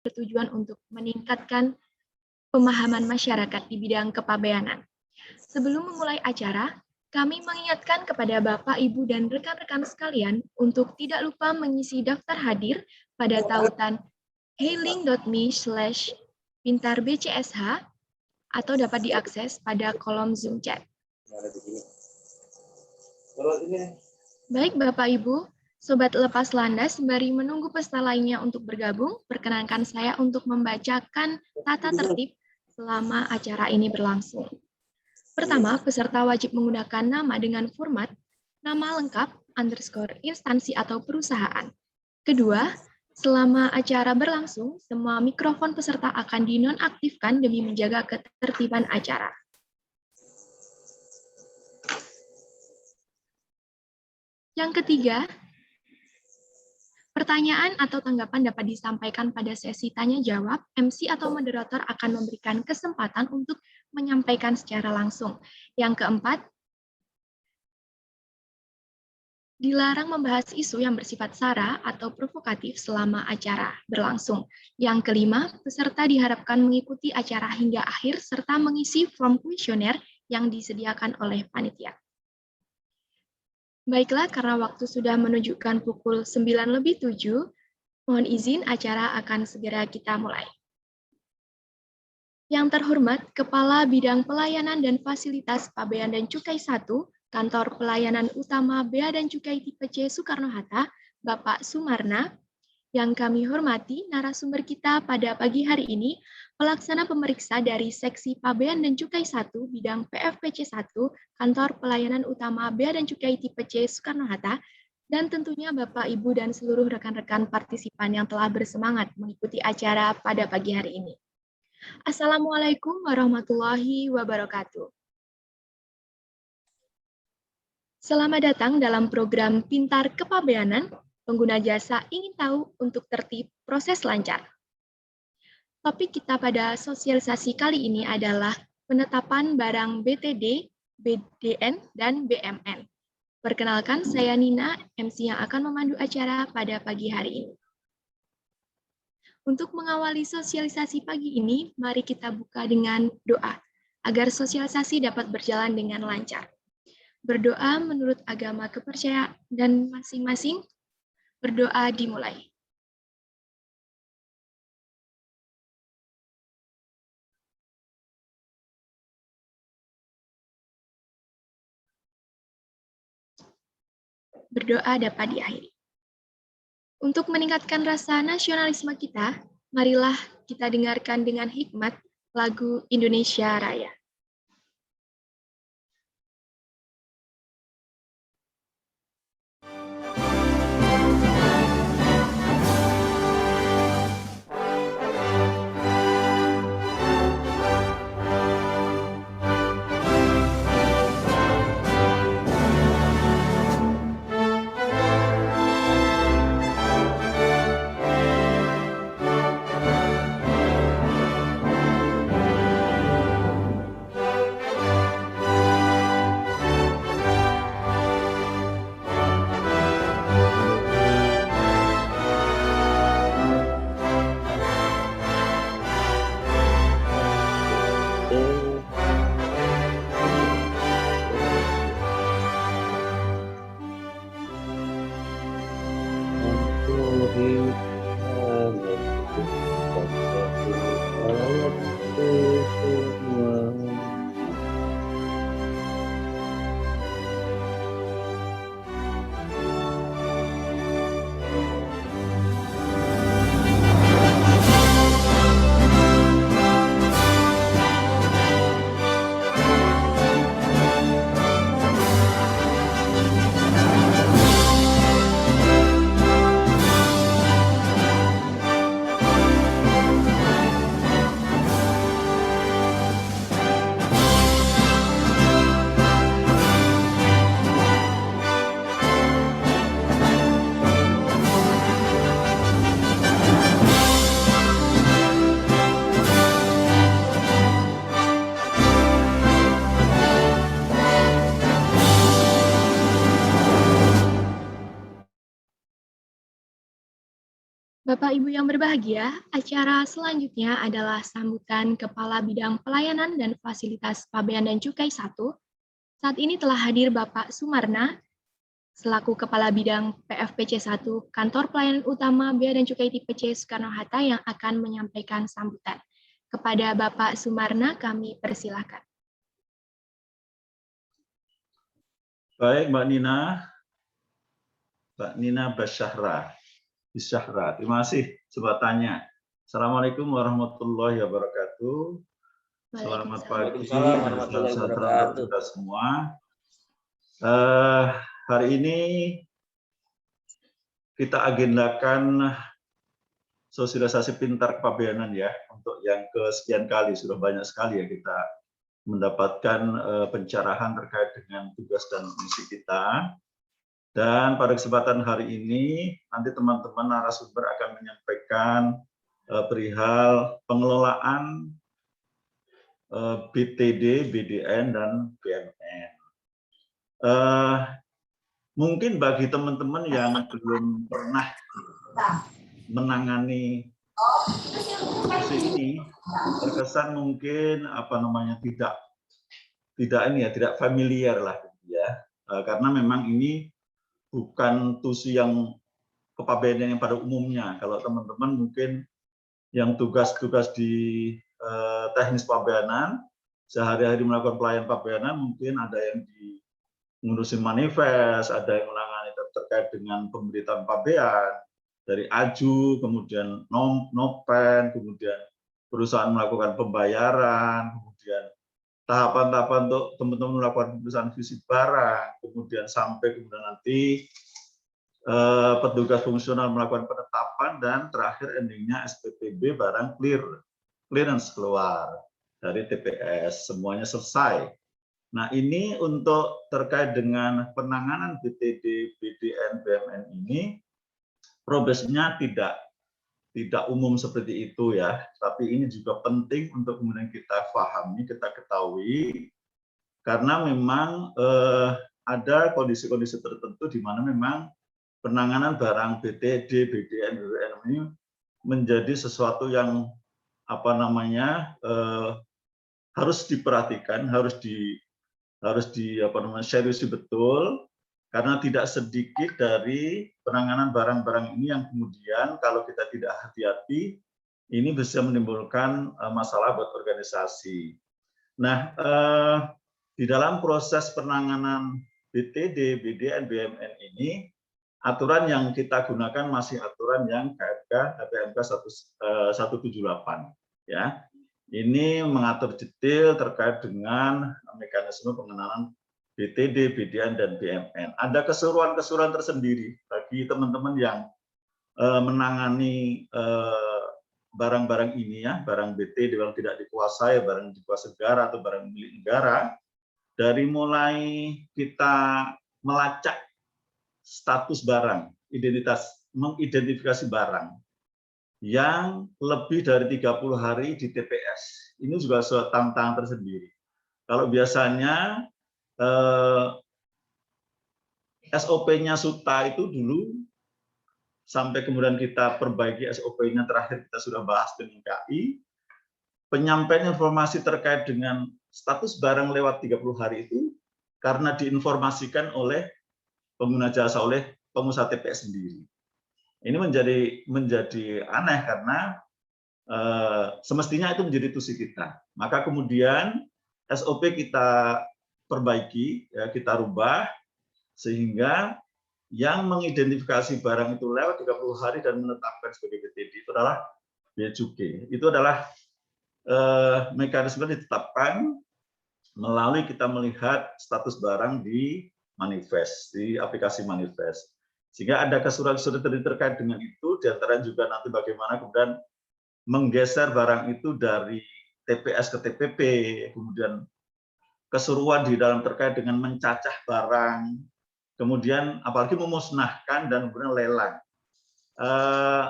bertujuan untuk meningkatkan pemahaman masyarakat di bidang kepabeanan. Sebelum memulai acara, kami mengingatkan kepada Bapak, Ibu, dan rekan-rekan sekalian untuk tidak lupa mengisi daftar hadir pada tautan hailing.me/pintarbcsh atau dapat diakses pada kolom Zoom chat. Baik Bapak Ibu, Sobat Lepas Landas, sembari menunggu peserta lainnya untuk bergabung, perkenankan saya untuk membacakan tata tertib selama acara ini berlangsung. Pertama, peserta wajib menggunakan nama dengan format nama lengkap, _instansi atau perusahaan. Kedua, selama acara berlangsung, semua mikrofon peserta akan dinonaktifkan demi menjaga ketertiban acara. Yang ketiga, pertanyaan atau tanggapan dapat disampaikan pada sesi tanya-jawab. MC atau moderator akan memberikan kesempatan untuk menyampaikan secara langsung. Yang keempat, dilarang membahas isu yang bersifat sara atau provokatif selama acara berlangsung. Yang kelima, peserta diharapkan mengikuti acara hingga akhir serta mengisi form kuesioner yang disediakan oleh panitia. Baiklah, karena waktu sudah menunjukkan pukul 9:07, mohon izin acara akan segera kita mulai. Yang terhormat, Kepala Bidang Pelayanan dan Fasilitas Pabean dan Cukai 1, Kantor Pelayanan Utama Bea dan Cukai Tipe C Soekarno-Hatta, Bapak Sumarna. Yang kami hormati, narasumber kita pada pagi hari ini, pelaksana pemeriksa dari Seksi Pabean dan Cukai 1, Bidang PFPC 1, Kantor Pelayanan Utama Bea dan Cukai Tipe C Soekarno-Hatta, dan tentunya Bapak, Ibu, dan seluruh rekan-rekan partisipan yang telah bersemangat mengikuti acara pada pagi hari ini. Assalamualaikum warahmatullahi wabarakatuh. Selamat datang dalam program Pintar Kepabeanan. Pengguna jasa ingin tahu untuk tertib proses lancar. Topik kita pada sosialisasi kali ini adalah penetapan barang BTD, BDN, dan BMN. Perkenalkan, saya Nina, MC yang akan memandu acara pada pagi hari ini. Untuk mengawali sosialisasi pagi ini, mari kita buka dengan doa, agar sosialisasi dapat berjalan dengan lancar. Berdoa menurut agama kepercayaan dan masing-masing. Berdoa dimulai. Berdoa dapat diakhiri. Untuk meningkatkan rasa nasionalisme kita, marilah kita dengarkan dengan hikmat lagu Indonesia Raya. Bapak Ibu yang berbahagia, acara selanjutnya adalah sambutan Kepala Bidang Pelayanan dan Fasilitas Pabean dan Cukai 1. Saat ini telah hadir Bapak Sumarna, selaku Kepala Bidang PFPC 1 Kantor Pelayanan Utama Bea dan Cukai Tipe C Soekarno-Hatta yang akan menyampaikan sambutan. Kepada Bapak Sumarna kami persilahkan. Baik, Mbak Nina Basyahra. Terima kasih sebutannya. Assalamualaikum warahmatullahi wabarakatuh. Selamat pagi, salam sejahtera untuk kita semua. Hari ini kita agendakan sosialisasi pintar kepabeanan ya, untuk yang kesekian kali, sudah banyak sekali ya kita mendapatkan pencerahan terkait dengan tugas dan misi kita. Dan pada kesempatan hari ini, nanti teman-teman narasumber akan menyampaikan perihal pengelolaan BTD, BDN, dan BMN. Mungkin bagi teman-teman yang belum pernah menangani isu ini, terkesan mungkin tidak familiar lah ya, karena memang ini bukan TUSI yang kepabeanan yang pada umumnya. Kalau teman-teman mungkin yang tugas-tugas di teknis pabeanan, sehari-hari melakukan pelayanan pabeanan, mungkin ada yang ngurusin manifest, ada yang menangani terkait dengan pemberitaan pabean, dari AJU, kemudian nopen, kemudian perusahaan melakukan pembayaran, kemudian tahapan-tahapan untuk teman-teman melakukan pemeriksaan fisik barang, kemudian sampai kemudian nanti petugas fungsional melakukan penetapan, dan terakhir endingnya SPPB barang clearance keluar dari TPS, semuanya selesai. Nah, ini untuk terkait dengan penanganan BTD, BDN, BMN ini progresnya tidak umum seperti itu ya, tapi ini juga penting untuk kemudian kita pahami, kita ketahui, karena memang ada kondisi-kondisi tertentu di mana memang penanganan barang BTD, BDN, BMN ini menjadi sesuatu yang harus diperhatikan, harus seriusi betul, karena tidak sedikit dari penanganan barang-barang ini yang kemudian kalau kita tidak hati-hati ini bisa menimbulkan masalah buat organisasi. Nah, di dalam proses penanganan BTD, BDN, BMN ini, aturan yang kita gunakan masih aturan yang KFK KPMK 178 ya. Ini mengatur detail terkait dengan mekanisme pengenalan BTD, BDN, dan BMN. Ada keseruan-keseruan tersendiri bagi teman-teman yang menangani barang-barang ini ya, barang BTD yang tidak dikuasai, barang dikuasai negara atau barang milik negara. Dari mulai kita melacak status barang, mengidentifikasi barang yang lebih dari 30 hari di TPS. Ini juga suatu tantangan tersendiri. Kalau biasanya SOP-nya SUTA itu dulu, sampai kemudian kita perbaiki SOP-nya, terakhir kita sudah bahas dengan KI, penyampaian informasi terkait dengan status barang lewat 30 hari itu karena diinformasikan oleh pengguna jasa, oleh pengusaha TPS sendiri. Ini menjadi aneh karena semestinya itu menjadi tusi kita. Maka kemudian SOP kita perbaiki, ya, kita rubah sehingga yang mengidentifikasi barang itu lewat 30 hari dan menetapkan sebagai BTD itu adalah Bea Cukai. Itu adalah mekanisme ditetapkan melalui kita melihat status barang di manifest, di aplikasi manifest. Sehingga ada kesulitan terkait dengan itu, diantara juga nanti bagaimana kemudian menggeser barang itu dari TPS ke TPP, kemudian keseruan di dalam terkait dengan mencacah barang, kemudian apalagi memusnahkan dan kemudian lelang.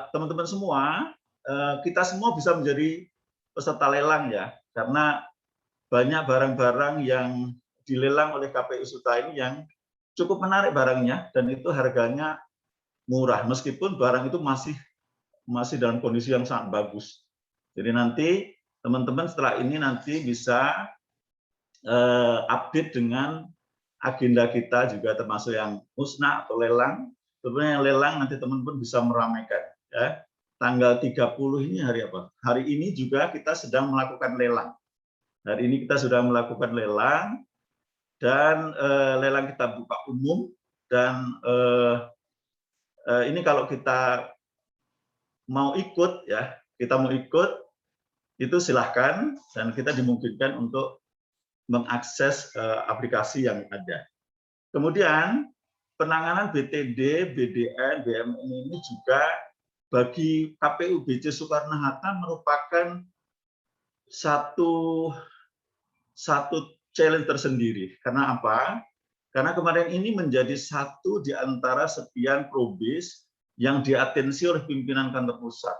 Teman-teman semua, kita semua bisa menjadi peserta lelang ya, karena banyak barang-barang yang dilelang oleh KPU SUTA ini yang cukup menarik barangnya, dan itu harganya murah, meskipun barang itu masih masih dalam kondisi yang sangat bagus. Jadi nanti teman-teman setelah ini nanti bisa update dengan agenda kita juga, termasuk yang musnah atau lelang. Sebenarnya yang lelang nanti teman-teman bisa meramaikan. Ya. Tanggal 30 ini hari apa? Hari ini juga kita sedang melakukan lelang. Hari ini kita sudah melakukan lelang, dan lelang kita buka umum, dan ini kalau kita mau ikut, ya, kita mau ikut, itu silahkan, dan kita dimungkinkan untuk mengakses aplikasi yang ada. Kemudian penanganan BTD, BDN, BMN ini juga bagi KPU BC Soekarno-Hatta merupakan satu challenge tersendiri. Karena apa? Karena kemarin ini menjadi satu di antara sekian probis yang diatensi oleh pimpinan kantor pusat.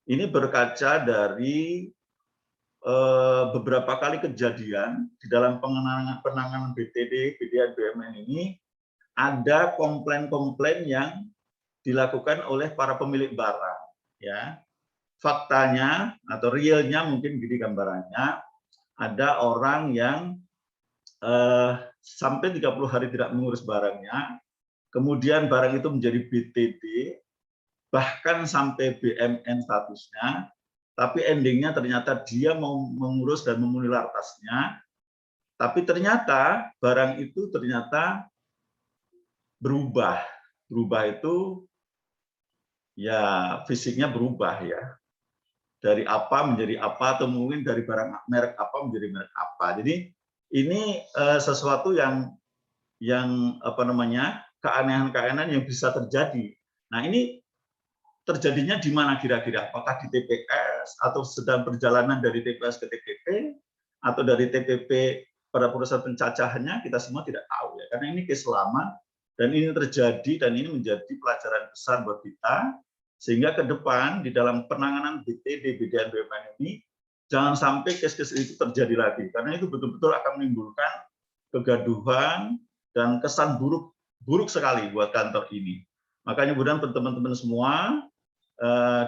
Ini berkaca dari beberapa kali kejadian di dalam penanganan BTD, BDN, BMN ini, ada komplain-komplain yang dilakukan oleh para pemilik barang. Ya, faktanya atau realnya mungkin gini gambarannya, ada orang yang sampai 30 hari tidak mengurus barangnya, kemudian barang itu menjadi BTD, bahkan sampai BMN statusnya, tapi endingnya ternyata dia mau mengurus dan memenuhi lartasnya, tapi ternyata barang itu ternyata berubah. Berubah itu ya fisiknya berubah ya. Dari apa menjadi apa, atau mungkin dari barang merek apa menjadi merek apa. Jadi ini sesuatu yang apa namanya, keanehan-keanehan yang bisa terjadi. Nah, ini terjadinya di mana kira-kira? Apakah di TPS atau sedang perjalanan dari TPS ke TPP atau dari TPP pada proses pencacahannya, kita semua tidak tahu ya. Karena ini case lama dan ini terjadi, dan ini menjadi pelajaran besar buat kita, sehingga ke depan di dalam penanganan BTD, BDN, BMN ini jangan sampai case-case itu terjadi lagi, karena itu betul-betul akan menimbulkan kegaduhan dan kesan buruk sekali buat kantor ini. Makanya mudah-mudahan teman-teman semua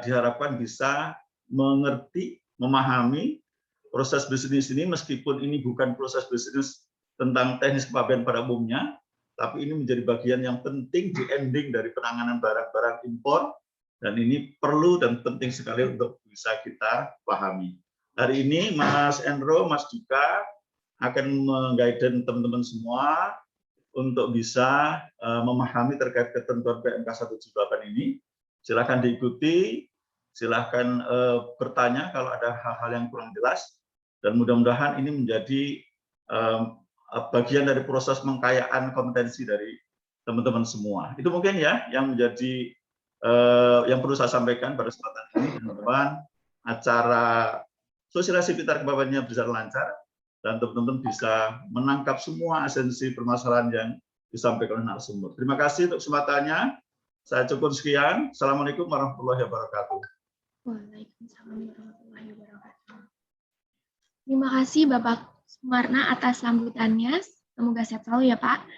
diharapkan bisa mengerti, memahami proses bisnis ini, meskipun ini bukan proses bisnis tentang teknis kepabeanan pada umumnya, tapi ini menjadi bagian yang penting di ending dari penanganan barang-barang impor, dan ini perlu dan penting sekali untuk bisa kita pahami. Hari ini Mas Endro, Mas Dika akan meng-guide teman-teman semua untuk bisa memahami terkait ketentuan PMK 178 ini. Silakan diikuti, silakan bertanya kalau ada hal-hal yang kurang jelas, dan mudah-mudahan ini menjadi bagian dari proses mengkayaan kompetensi dari teman-teman semua. Itu mungkin ya yang menjadi yang perlu saya sampaikan pada kesempatan ini. Teman-teman, acara sosialisasi pintar kepabeanannya berjalan lancar, dan teman-teman bisa menangkap semua esensi permasalahan yang disampaikan oleh narasumber. Terima kasih untuk kesempatannya. Saya cukup sekian. Assalamualaikum warahmatullahi wabarakatuh. Waalaikumsalam warahmatullahi wabarakatuh. Terima kasih Bapak Sumarna atas sambutannya. Semoga sehat selalu ya Pak.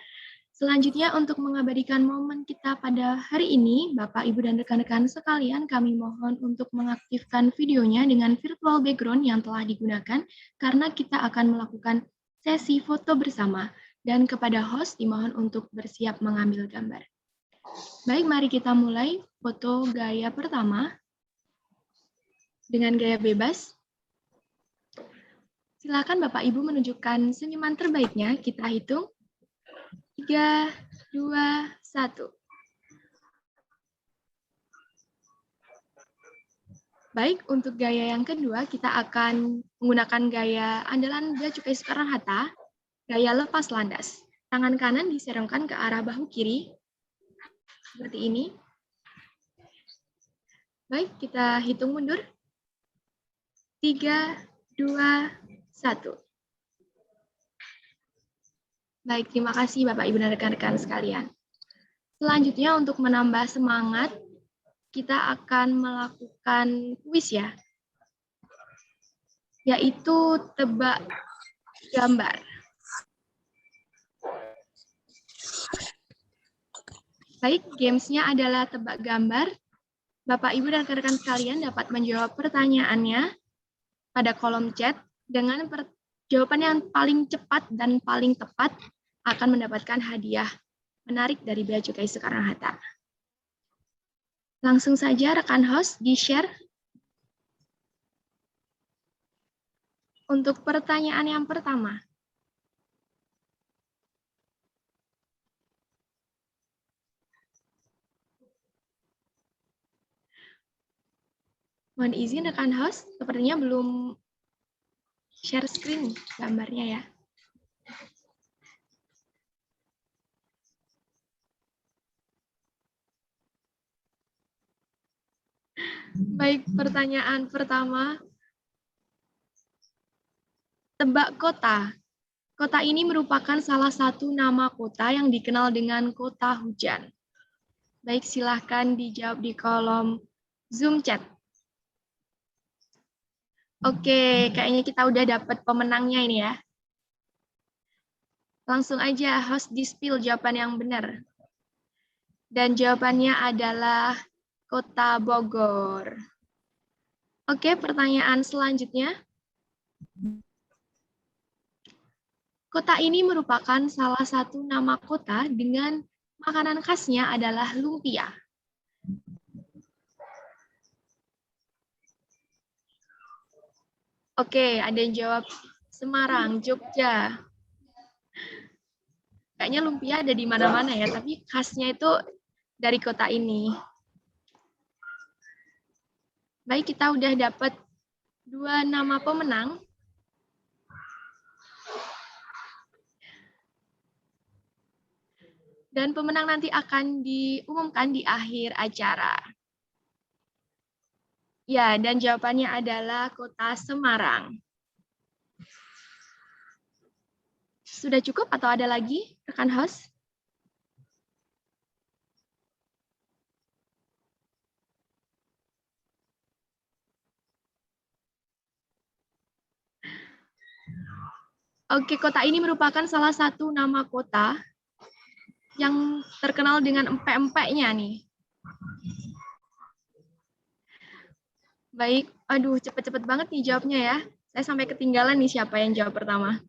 Selanjutnya untuk mengabadikan momen kita pada hari ini, Bapak, Ibu, dan rekan-rekan sekalian, kami mohon untuk mengaktifkan videonya dengan virtual background yang telah digunakan, karena kita akan melakukan sesi foto bersama, dan kepada host dimohon untuk bersiap mengambil gambar. Baik, mari kita mulai foto gaya pertama dengan gaya bebas. Silakan Bapak Ibu menunjukkan senyuman terbaiknya. Kita hitung 3, 2, 1. Baik, untuk gaya yang kedua kita akan menggunakan gaya andalan Bea Cukai Soekarno-Hatta, gaya lepas landas. Tangan kanan diserongkan ke arah bahu kiri. Seperti ini. Baik, kita hitung mundur. 3, 2, 1. Baik, terima kasih Bapak, Ibu, dan rekan-rekan sekalian. Selanjutnya untuk menambah semangat, kita akan melakukan kuis ya, yaitu tebak gambar. Baik, gamesnya adalah tebak gambar. Bapak, Ibu, dan rekan-rekan sekalian dapat menjawab pertanyaannya pada kolom chat dengan jawaban yang paling cepat dan paling tepat akan mendapatkan hadiah menarik dari Bea Cukai Soekarno-Hatta. Langsung saja rekan host di-share untuk pertanyaan yang pertama. Mohon izin rekan host, sepertinya belum share screen gambarnya ya. Baik, pertanyaan pertama. Tebak kota. Kota ini merupakan salah satu nama kota yang dikenal dengan kota hujan. Baik, silahkan dijawab di kolom Zoom chat. Oke, kayaknya kita udah dapat pemenangnya ini ya. Langsung aja host di-spill jawaban yang benar. Dan jawabannya adalah Kota Bogor. Oke, pertanyaan selanjutnya. Kota ini merupakan salah satu nama kota dengan makanan khasnya adalah lumpia. Oke, ada yang jawab Semarang, Jogja. Kayaknya lumpia ada di mana-mana ya, tapi khasnya itu dari kota ini. Baik, kita udah dapat 2 nama pemenang. Dan pemenang nanti akan diumumkan di akhir acara. Ya, dan jawabannya adalah Kota Semarang. Sudah cukup atau ada lagi, rekan host? Oke, kota ini merupakan salah satu nama kota yang terkenal dengan empek-empeknya nih. Baik, aduh cepet-cepet banget nih jawabnya ya. Saya sampai ketinggalan nih siapa yang jawab pertama.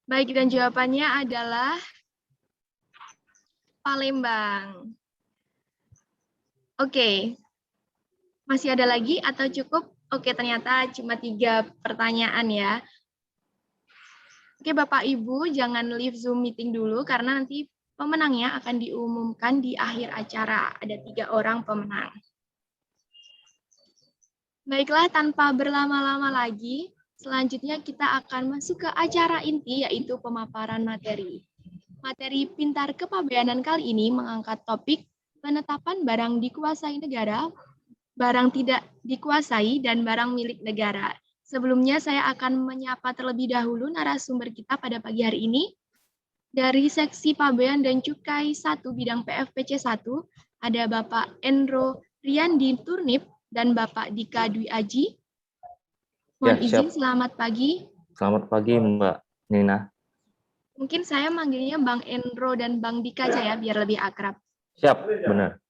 Baik, dan jawabannya adalah Palembang. Oke, masih ada lagi atau cukup? Oke, ternyata cuma 3 pertanyaan ya. Oke, Bapak Ibu, jangan leave Zoom meeting dulu karena nanti pemenangnya akan diumumkan di akhir acara. Ada 3 orang pemenang. Baiklah, tanpa berlama-lama lagi, selanjutnya kita akan masuk ke acara inti, yaitu pemaparan materi. Materi Pintar Kepabeanan kali ini mengangkat topik penetapan barang dikuasai negara, barang tidak dikuasai, dan barang milik negara. Sebelumnya saya akan menyapa terlebih dahulu narasumber kita pada pagi hari ini. Dari Seksi Pabean dan Cukai 1 bidang PFPC 1, ada Bapak Endro Riyandi Turnip dan Bapak Dika Dwi Aji. Mohon izin, selamat pagi. Selamat pagi, Mbak Nina. Mungkin saya manggilnya Bang Endro dan Bang Dika aja ya, biar lebih akrab. Siap, benar.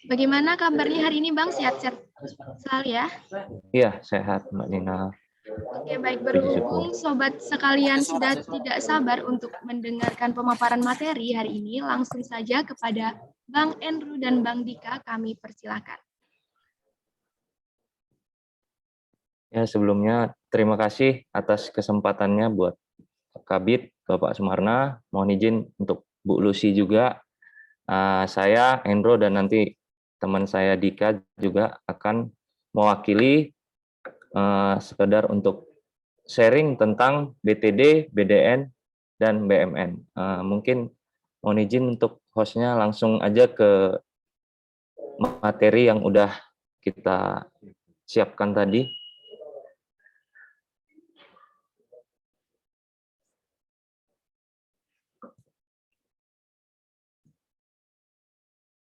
Bagaimana kabarnya hari ini, Bang? Sehat-sehat selalu ya? Iya, sehat, Mbak Nina. Oke, baik. Berhubung sobat sekalian sudah tidak sabar untuk mendengarkan pemaparan materi hari ini, langsung saja kepada Bang Endro dan Bang Dika kami persilakan. Ya, sebelumnya terima kasih atas kesempatannya buat Kabid, Bapak Sumarna. Mohon izin untuk Bu Lucy juga. Saya, Endro, dan nanti teman saya Dika juga akan mewakili sekedar untuk sharing tentang BTD, BDN, dan BMN. Mungkin mohon izin untuk hostnya langsung aja ke materi yang udah kita siapkan tadi.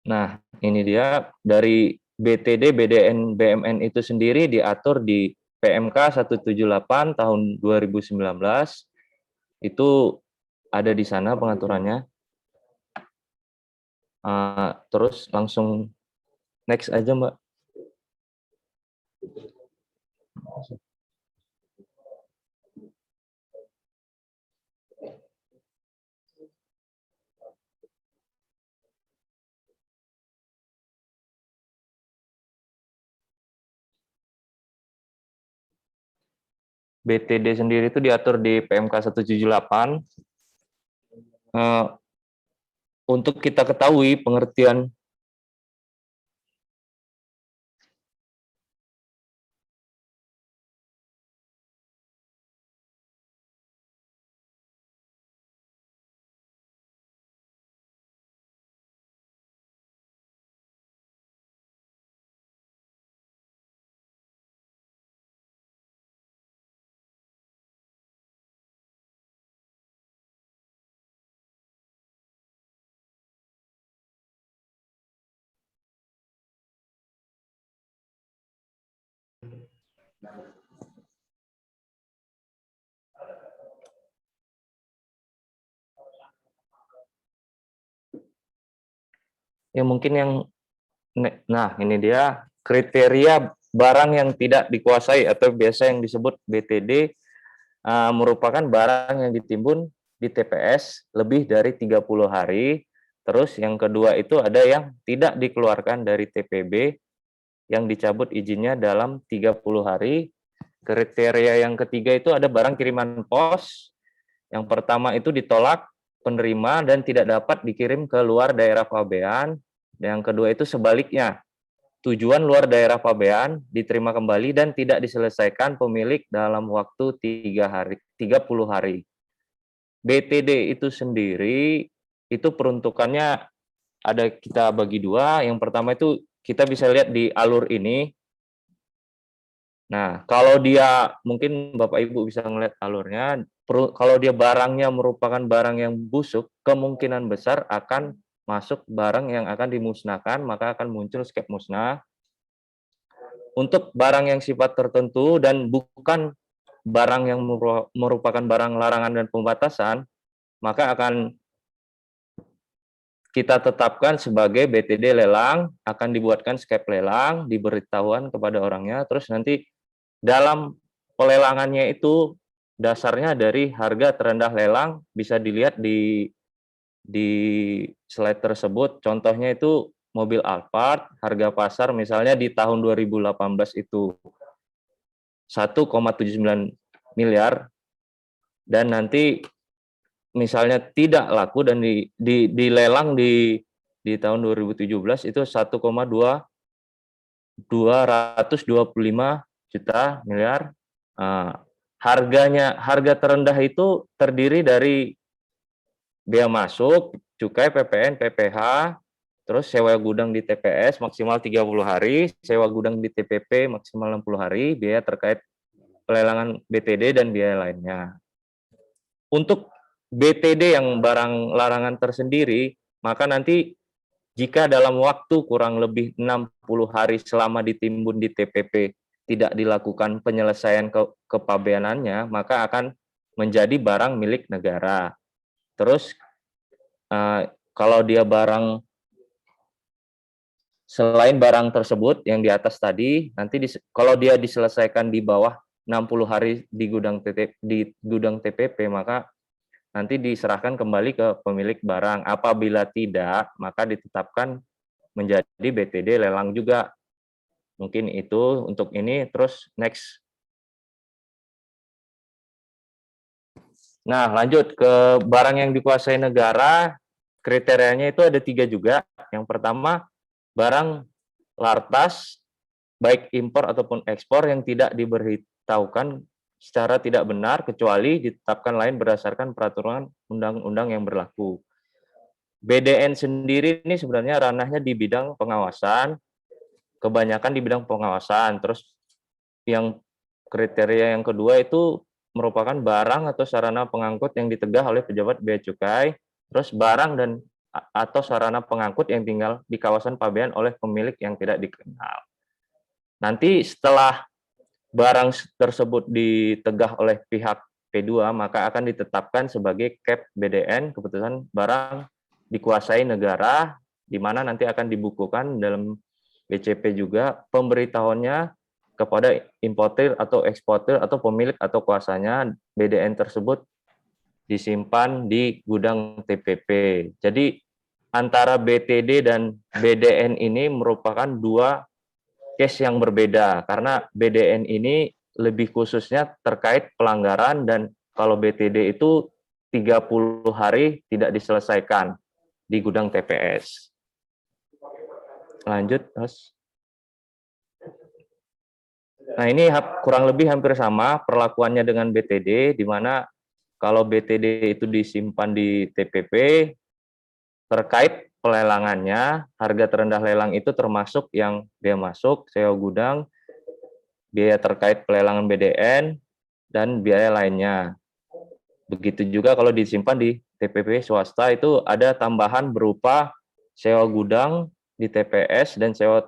Nah, ini dia dari BTD, BDN, BMN itu sendiri diatur di PMK 178 tahun 2019. Itu ada di sana pengaturannya. Terus langsung next aja, Mbak. BTD sendiri itu diatur di PMK 178. Untuk kita ketahui pengertian ya mungkin yang nah ini dia kriteria barang yang tidak dikuasai atau biasa yang disebut BTD, merupakan barang yang ditimbun di TPS lebih dari 30 hari. Terus yang kedua itu ada yang tidak dikeluarkan dari TPB yang dicabut izinnya dalam 30 hari. Kriteria yang ketiga itu ada barang kiriman pos. Yang pertama itu ditolak penerima dan tidak dapat dikirim ke luar daerah pabean. Yang kedua itu sebaliknya, tujuan luar daerah pabean diterima kembali dan tidak diselesaikan pemilik dalam waktu 30 hari. BTD itu sendiri itu peruntukannya ada kita bagi dua. Yang pertama itu kita bisa lihat di alur ini. Nah, kalau dia mungkin Bapak Ibu bisa melihat alurnya, kalau dia barangnya merupakan barang yang busuk, kemungkinan besar akan masuk barang yang akan dimusnahkan, maka akan muncul skep musnah. Untuk barang yang sifat tertentu dan bukan barang yang merupakan barang larangan dan pembatasan, maka akan kita tetapkan sebagai BTD lelang, akan dibuatkan skep lelang, diberitahuan kepada orangnya, terus nanti dalam pelelangannya itu dasarnya dari harga terendah lelang, bisa dilihat di slide tersebut. Contohnya itu mobil Alphard, harga pasar misalnya di tahun 2018 itu 1,79 miliar, dan nanti misalnya tidak laku dan dilelang di tahun 2017 itu 1,225 juta miliar. Harga terendah itu terdiri dari bea masuk, cukai, PPN, PPh, terus sewa gudang di TPS maksimal 30 hari, sewa gudang di TPP maksimal 60 hari, biaya terkait pelelangan BTD dan biaya lainnya. Untuk BTD yang barang larangan tersendiri, maka nanti jika dalam waktu kurang lebih 60 hari selama ditimbun di TPP tidak dilakukan penyelesaian kepabeanannya, maka akan menjadi barang milik negara. Terus kalau dia barang selain barang tersebut yang di atas tadi, nanti kalau dia diselesaikan di bawah 60 hari di gudang TPP, maka nanti diserahkan kembali ke pemilik barang. Apabila tidak, maka ditetapkan menjadi BTD lelang juga. Mungkin itu untuk ini. Terus next. Nah, lanjut ke barang yang dikuasai negara. Kriterianya itu ada 3 juga. Yang pertama, barang lartas, baik impor ataupun ekspor yang tidak diberitahukan secara tidak benar kecuali ditetapkan lain berdasarkan peraturan undang-undang yang berlaku. BDN sendiri ini sebenarnya ranahnya di bidang pengawasan, kebanyakan di bidang pengawasan. Terus yang kriteria yang kedua itu merupakan barang atau sarana pengangkut yang ditegah oleh pejabat bea cukai, terus barang dan atau sarana pengangkut yang tinggal di kawasan pabean oleh pemilik yang tidak dikenal. Nanti setelah barang tersebut ditegah oleh pihak P2, maka akan ditetapkan sebagai CAP BDN, keputusan barang dikuasai negara, di mana nanti akan dibukukan dalam BCP juga pemberitahuannya kepada importir atau eksportir atau pemilik atau kuasanya BDN tersebut disimpan di gudang TPP. Jadi antara BTD dan BDN ini merupakan dua case yang berbeda, karena BDN ini lebih khususnya terkait pelanggaran, dan kalau BTD itu 30 hari tidak diselesaikan di gudang TPS. Lanjut, Mas. Nah, ini kurang lebih hampir sama perlakuannya dengan BTD, di mana kalau BTD itu disimpan di TPP, terkait pelelangannya, harga terendah lelang itu termasuk yang biaya masuk, sewa gudang, biaya terkait pelelangan BDN, dan biaya lainnya. Begitu juga kalau disimpan di TPP swasta itu ada tambahan berupa sewa gudang di TPS dan sewa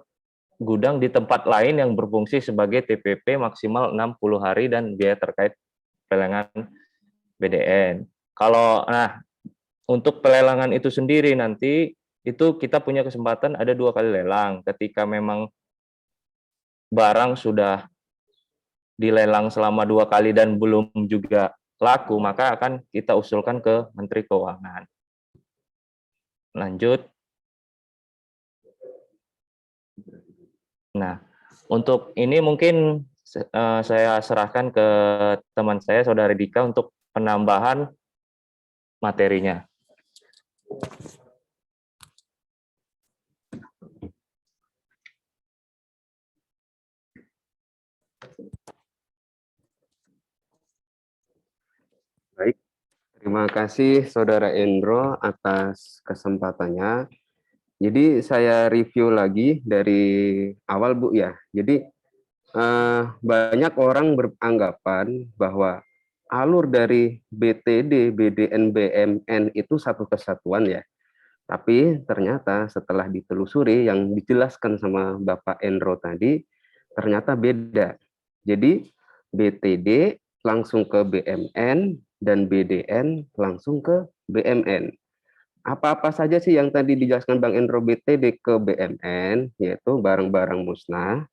gudang di tempat lain yang berfungsi sebagai TPP maksimal 60 hari dan biaya terkait pelelangan BDN. Untuk pelelangan itu sendiri nanti itu kita punya kesempatan ada 2 kali lelang. Ketika memang barang sudah dilelang selama 2 kali dan belum juga laku, maka akan kita usulkan ke Menteri Keuangan. Lanjut. Nah, untuk ini mungkin saya serahkan ke teman saya, Saudara Dika, untuk penambahan materinya. Baik, terima kasih Saudara Endro atas kesempatannya. Jadi saya review lagi dari awal, Bu, ya. Jadi banyak orang beranggapan bahwa alur dari BTD, BDN, BMN itu satu kesatuan, ya. Tapi ternyata setelah ditelusuri yang dijelaskan sama Bapak Endro tadi, ternyata beda. Jadi BTD langsung ke BMN dan BDN langsung ke BMN. Apa-apa saja sih yang tadi dijelaskan Bang Endro BTD ke BMN, yaitu barang-barang musnah,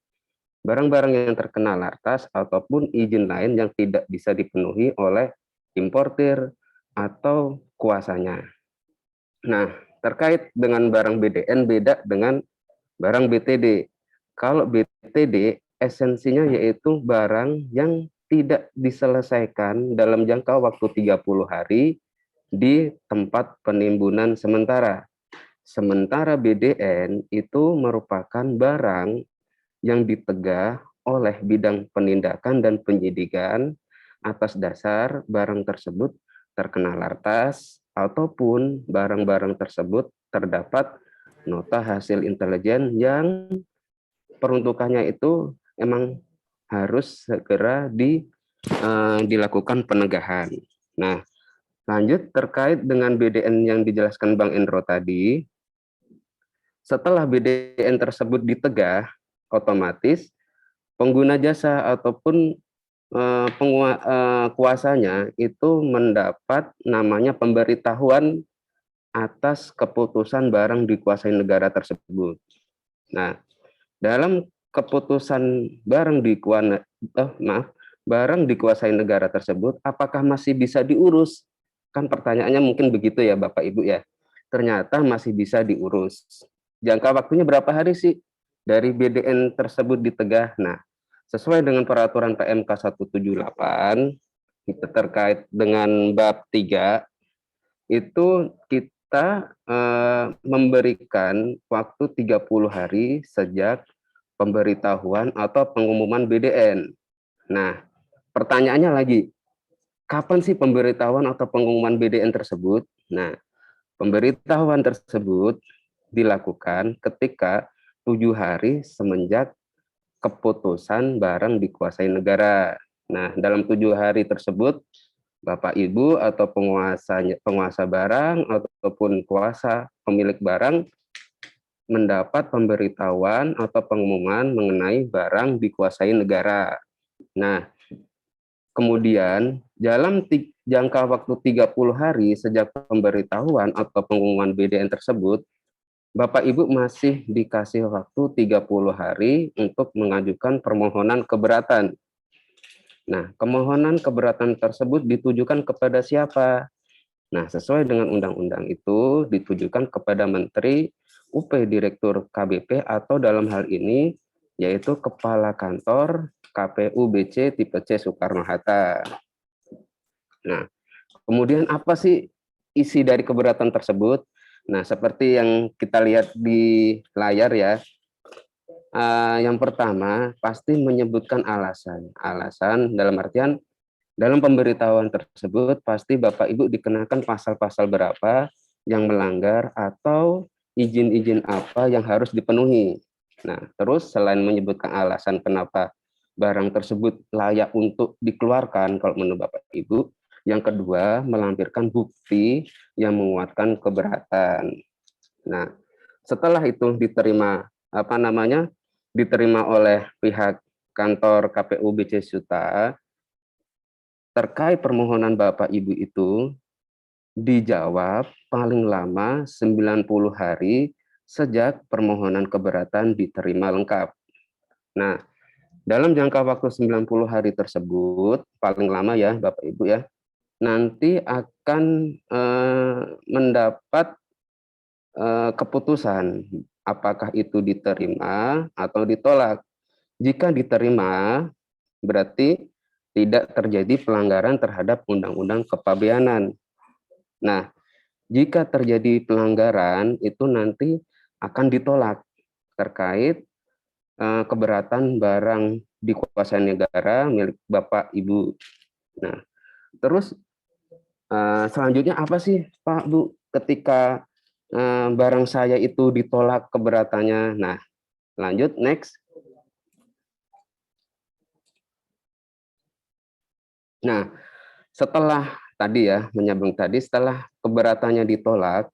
barang-barang yang terkena lartas, ataupun izin lain yang tidak bisa dipenuhi oleh importir atau kuasanya. Nah, terkait dengan barang BDN beda dengan barang BTD. Kalau BTD esensinya yaitu barang yang tidak diselesaikan dalam jangka waktu 30 hari di tempat penimbunan sementara. Sementara BDN itu merupakan barang yang ditegah oleh bidang penindakan dan penyidikan atas dasar barang tersebut terkena lartas ataupun barang-barang tersebut terdapat nota hasil intelijen yang peruntukannya itu emang harus segera dilakukan penegahan. Nah, lanjut terkait dengan BDN yang dijelaskan Bang Endro tadi, setelah BDN tersebut ditegah, otomatis pengguna jasa ataupun kuasanya itu mendapat namanya pemberitahuan atas keputusan barang dikuasai negara tersebut. Nah, dalam keputusan barang dikuasai negara tersebut, apakah masih bisa diurus? Kan pertanyaannya mungkin begitu ya Bapak Ibu ya. Ternyata masih bisa diurus. Jangka waktunya berapa hari sih dari BDN tersebut ditegah? Nah, sesuai dengan peraturan PMK 178 kita terkait dengan bab 3 itu kita memberikan waktu 30 hari sejak pemberitahuan atau pengumuman BDN. Nah, pertanyaannya lagi, kapan sih pemberitahuan atau pengumuman BDN tersebut? Nah, pemberitahuan tersebut dilakukan ketika 7 hari semenjak keputusan barang dikuasai negara. Nah, dalam 7 hari tersebut, Bapak Ibu atau penguasa barang ataupun kuasa pemilik barang mendapat pemberitahuan atau pengumuman mengenai barang dikuasai negara. Nah, kemudian dalam jangka waktu 30 hari sejak pemberitahuan atau pengumuman BDN tersebut, Bapak Ibu masih dikasih waktu 30 hari untuk mengajukan permohonan keberatan. Nah, permohonan keberatan tersebut ditujukan kepada siapa? Nah, sesuai dengan undang-undang itu ditujukan kepada Menteri UP, Direktur KBP, atau dalam hal ini yaitu Kepala Kantor KPU BC tipe C Soekarno-Hatta. Nah, kemudian apa sih isi dari keberatan tersebut? Nah, seperti yang kita lihat di layar ya. Yang pertama, pasti menyebutkan alasan. Alasan dalam artian dalam pemberitahuan tersebut pasti Bapak Ibu dikenakan pasal-pasal berapa yang melanggar atau izin-izin apa yang harus dipenuhi. Nah, terus selain menyebutkan alasan kenapa barang tersebut layak untuk dikeluarkan kalau menurut Bapak Ibu, yang kedua melampirkan bukti yang menguatkan keberatan. Nah, setelah itu diterima diterima oleh pihak kantor KPU BC Suta, terkait permohonan Bapak Ibu itu dijawab paling lama 90 hari sejak permohonan keberatan diterima lengkap. Nah, dalam jangka waktu 90 hari tersebut, paling lama ya Bapak Ibu ya, nanti akan mendapat keputusan apakah itu diterima atau ditolak. Jika diterima, berarti tidak terjadi pelanggaran terhadap Undang-Undang Kepabeanan. Nah, jika terjadi pelanggaran itu nanti akan ditolak terkait keberatan barang dikuasai negara milik Bapak Ibu. Nah, terus selanjutnya apa sih Pak Bu ketika barang saya itu ditolak keberatannya? Nah, lanjut next. Nah, setelah tadi ya, menyambung tadi, setelah keberatannya ditolak,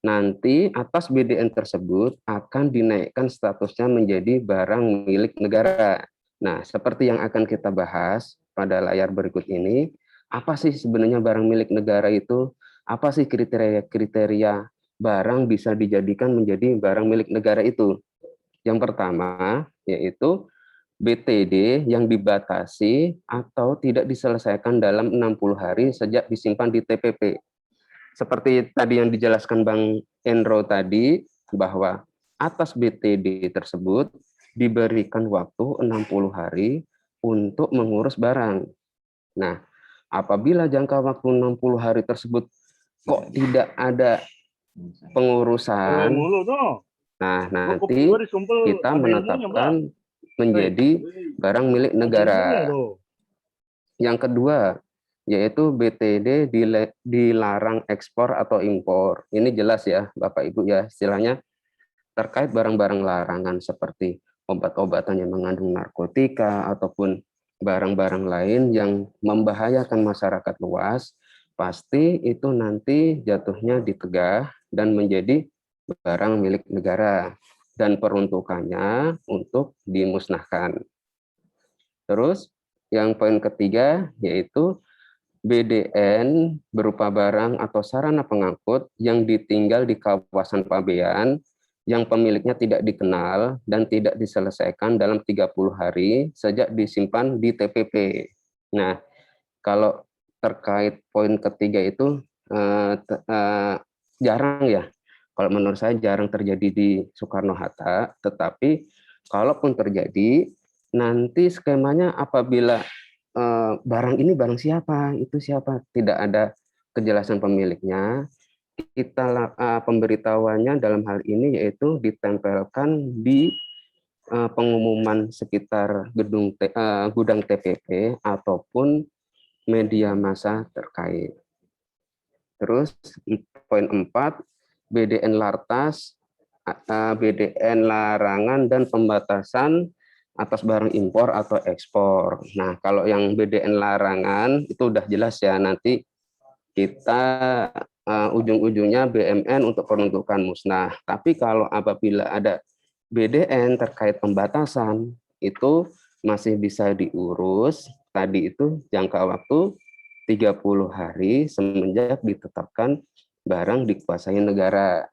nanti atas BDN tersebut akan dinaikkan statusnya menjadi barang milik negara. Nah, seperti yang akan kita bahas pada layar berikut ini, apa sih sebenarnya barang milik negara itu? Apa sih kriteria-kriteria barang bisa dijadikan menjadi barang milik negara itu? Yang pertama, yaitu BTD yang dibatasi atau tidak diselesaikan dalam 60 hari sejak disimpan di TPP. Seperti tadi yang dijelaskan Bang Endro tadi, bahwa atas BTD tersebut diberikan waktu 60 hari untuk mengurus barang. Nah, apabila jangka waktu 60 hari tersebut kok tidak ada pengurusan, nah nanti kita menetapkan menjadi barang milik negara. Yang kedua, yaitu BTD dilarang ekspor atau impor. Ini jelas ya Bapak Ibu ya, istilahnya terkait barang-barang larangan seperti obat-obatan yang mengandung narkotika ataupun barang-barang lain yang membahayakan masyarakat luas, pasti itu nanti jatuhnya ditegah dan menjadi barang milik negara dan peruntukannya untuk dimusnahkan. Terus yang poin ketiga yaitu BDN berupa barang atau sarana pengangkut yang ditinggal di kawasan pabean yang pemiliknya tidak dikenal dan tidak diselesaikan dalam 30 hari sejak disimpan di TPP. Nah, kalau terkait poin ketiga itu jarang ya. Kalau menurut saya jarang terjadi di Soekarno-Hatta, tetapi kalaupun terjadi, nanti skemanya apabila barang ini barang siapa, itu siapa, tidak ada kejelasan pemiliknya, kita pemberitahuannya dalam hal ini yaitu ditempelkan di pengumuman sekitar gudang TPP ataupun media massa terkait. Terus poin 4, BDN Lartas, BDN larangan dan pembatasan atas barang impor atau ekspor. Nah, kalau yang BDN larangan itu udah jelas ya, nanti kita ujung-ujungnya BMN untuk penuntukan musnah. Tapi kalau apabila ada BDN terkait pembatasan, itu masih bisa diurus, tadi itu jangka waktu 30 hari semenjak ditetapkan barang dikuasai negara.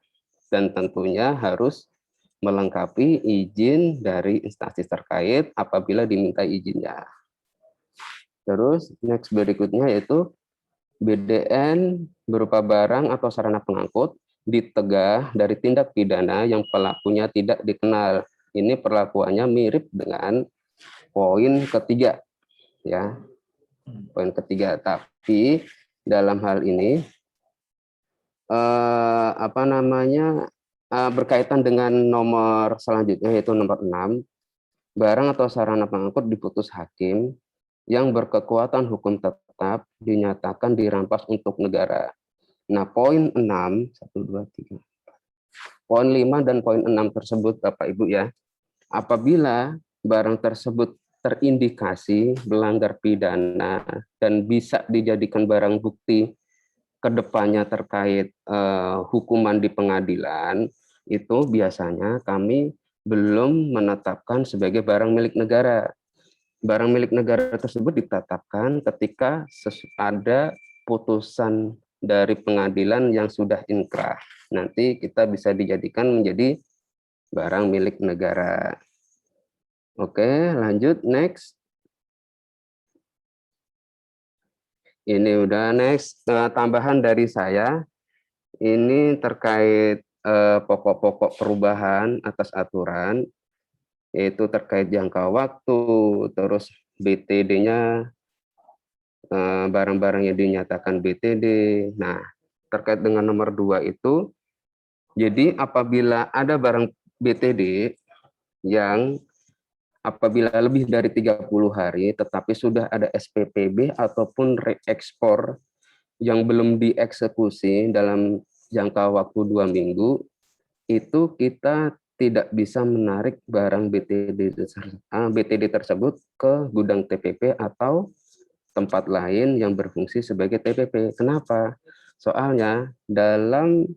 Dan tentunya harus melengkapi izin dari instansi terkait apabila diminta izinnya. Terus next berikutnya yaitu BDN berupa barang atau sarana pengangkut ditegah dari tindak pidana yang pelakunya tidak dikenal. Ini perlakuannya mirip dengan poin ketiga, ya. Poin ketiga. Tapi dalam hal ini berkaitan dengan nomor selanjutnya yaitu nomor 6, barang atau sarana pengangkut diputus hakim yang berkekuatan hukum tetap dinyatakan dirampas untuk negara. Nah, poin 6, 1, 2, 3, poin 5 dan poin 6 tersebut, Bapak Ibu ya, apabila barang tersebut terindikasi melanggar pidana dan bisa dijadikan barang bukti kedepannya terkait hukuman di pengadilan, itu biasanya kami belum menetapkan sebagai barang milik negara. Barang milik negara tersebut ditetapkan ketika ada putusan dari pengadilan yang sudah inkrah. Nanti kita bisa dijadikan menjadi barang milik negara. Oke, lanjut, next. Ini udah next. Tambahan dari saya, ini terkait pokok-pokok perubahan atas aturan, yaitu terkait jangka waktu, terus BTD-nya, barang-barang yang dinyatakan BTD. Nah, terkait dengan nomor 2 itu, jadi apabila ada barang BTD yang apabila lebih dari 30 hari, tetapi sudah ada SPPB ataupun reekspor yang belum dieksekusi dalam jangka waktu 2 minggu, itu kita tidak bisa menarik barang BTD tersebut ke gudang TPP atau tempat lain yang berfungsi sebagai TPP. Kenapa? Soalnya dalam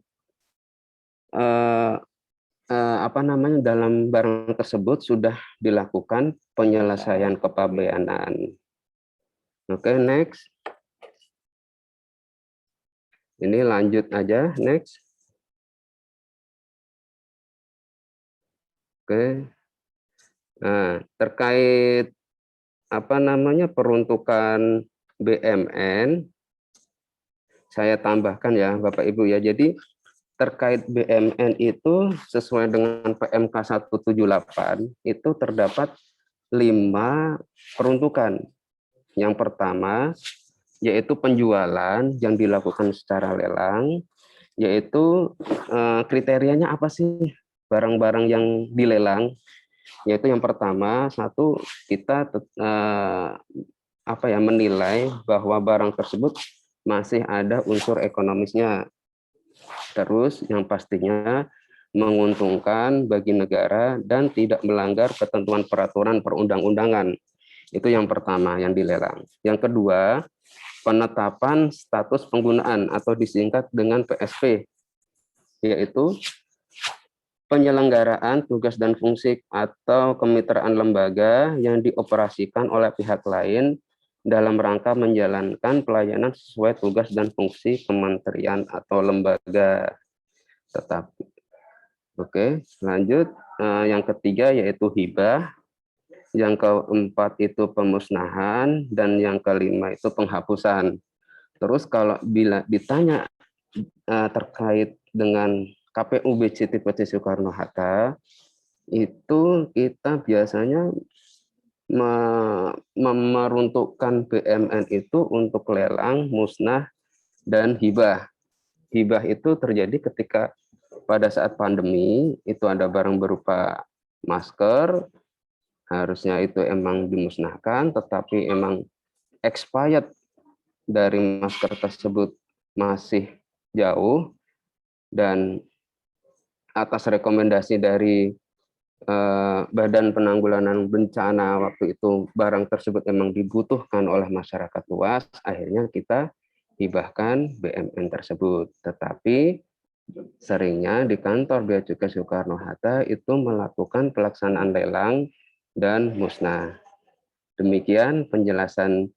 dalam barang tersebut sudah dilakukan penyelesaian kepabeanan. Oke, next. Ini lanjut aja, next. Oke. Nah, terkait peruntukan BMN, saya tambahkan ya Bapak Ibu ya. Jadi terkait BMN itu sesuai dengan PMK 178 itu terdapat 5 peruntukan. Yang pertama yaitu penjualan yang dilakukan secara lelang, yaitu kriterianya apa sih barang-barang yang dilelang? Yaitu yang pertama, satu, kita menilai bahwa barang tersebut masih ada unsur ekonomisnya. Terus yang pastinya menguntungkan bagi negara dan tidak melanggar ketentuan peraturan perundang-undangan. Itu yang pertama yang dilelang. Yang kedua, penetapan status penggunaan atau disingkat dengan PSP, yaitu penyelenggaraan tugas dan fungsi atau kemitraan lembaga yang dioperasikan oleh pihak lain dalam rangka menjalankan pelayanan sesuai tugas dan fungsi kementerian atau lembaga. Tetapi, oke, lanjut. Yang ketiga yaitu hibah, yang keempat itu pemusnahan, dan yang kelima itu penghapusan. Terus kalau bila ditanya terkait dengan KPU-BC tipe C Soekarno-Hatta, itu kita biasanya meruntukkan BMN itu untuk lelang, musnah, dan hibah. Hibah itu terjadi ketika pada saat pandemi, itu ada barang berupa masker, harusnya itu emang dimusnahkan, tetapi emang expired dari masker tersebut masih jauh, dan atas rekomendasi dari Badan Penanggulangan Bencana waktu itu barang tersebut memang dibutuhkan oleh masyarakat luas, akhirnya kita hibahkan BMN tersebut. Tetapi seringnya di kantor Bea Cukai Soekarno-Hatta itu melakukan pelaksanaan lelang dan musnah. Demikian penjelasan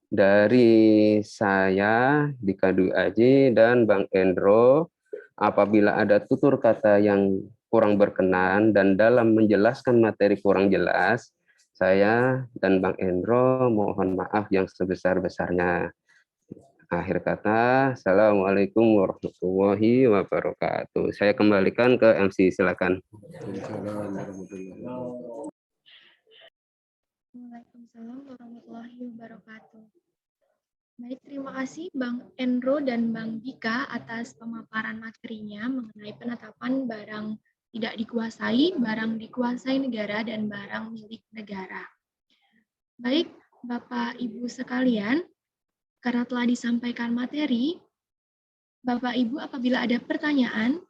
dari saya, Dika Dwi Aji, dan Bang Endro, apabila ada tutur kata yang kurang berkenan dan dalam menjelaskan materi kurang jelas, saya dan Bang Endro mohon maaf yang sebesar-besarnya. Akhir kata, Assalamualaikum warahmatullahi wabarakatuh. Saya kembalikan ke MC, silakan. Waalaikumsalam warahmatullahi wabarakatuh. Baik, terima kasih Bang Endro dan Bang Dika atas pemaparan materinya mengenai penetapan barang tidak dikuasai, barang dikuasai negara, dan barang milik negara. Baik, Bapak Ibu sekalian, karena telah disampaikan materi, Bapak Ibu apabila ada pertanyaan,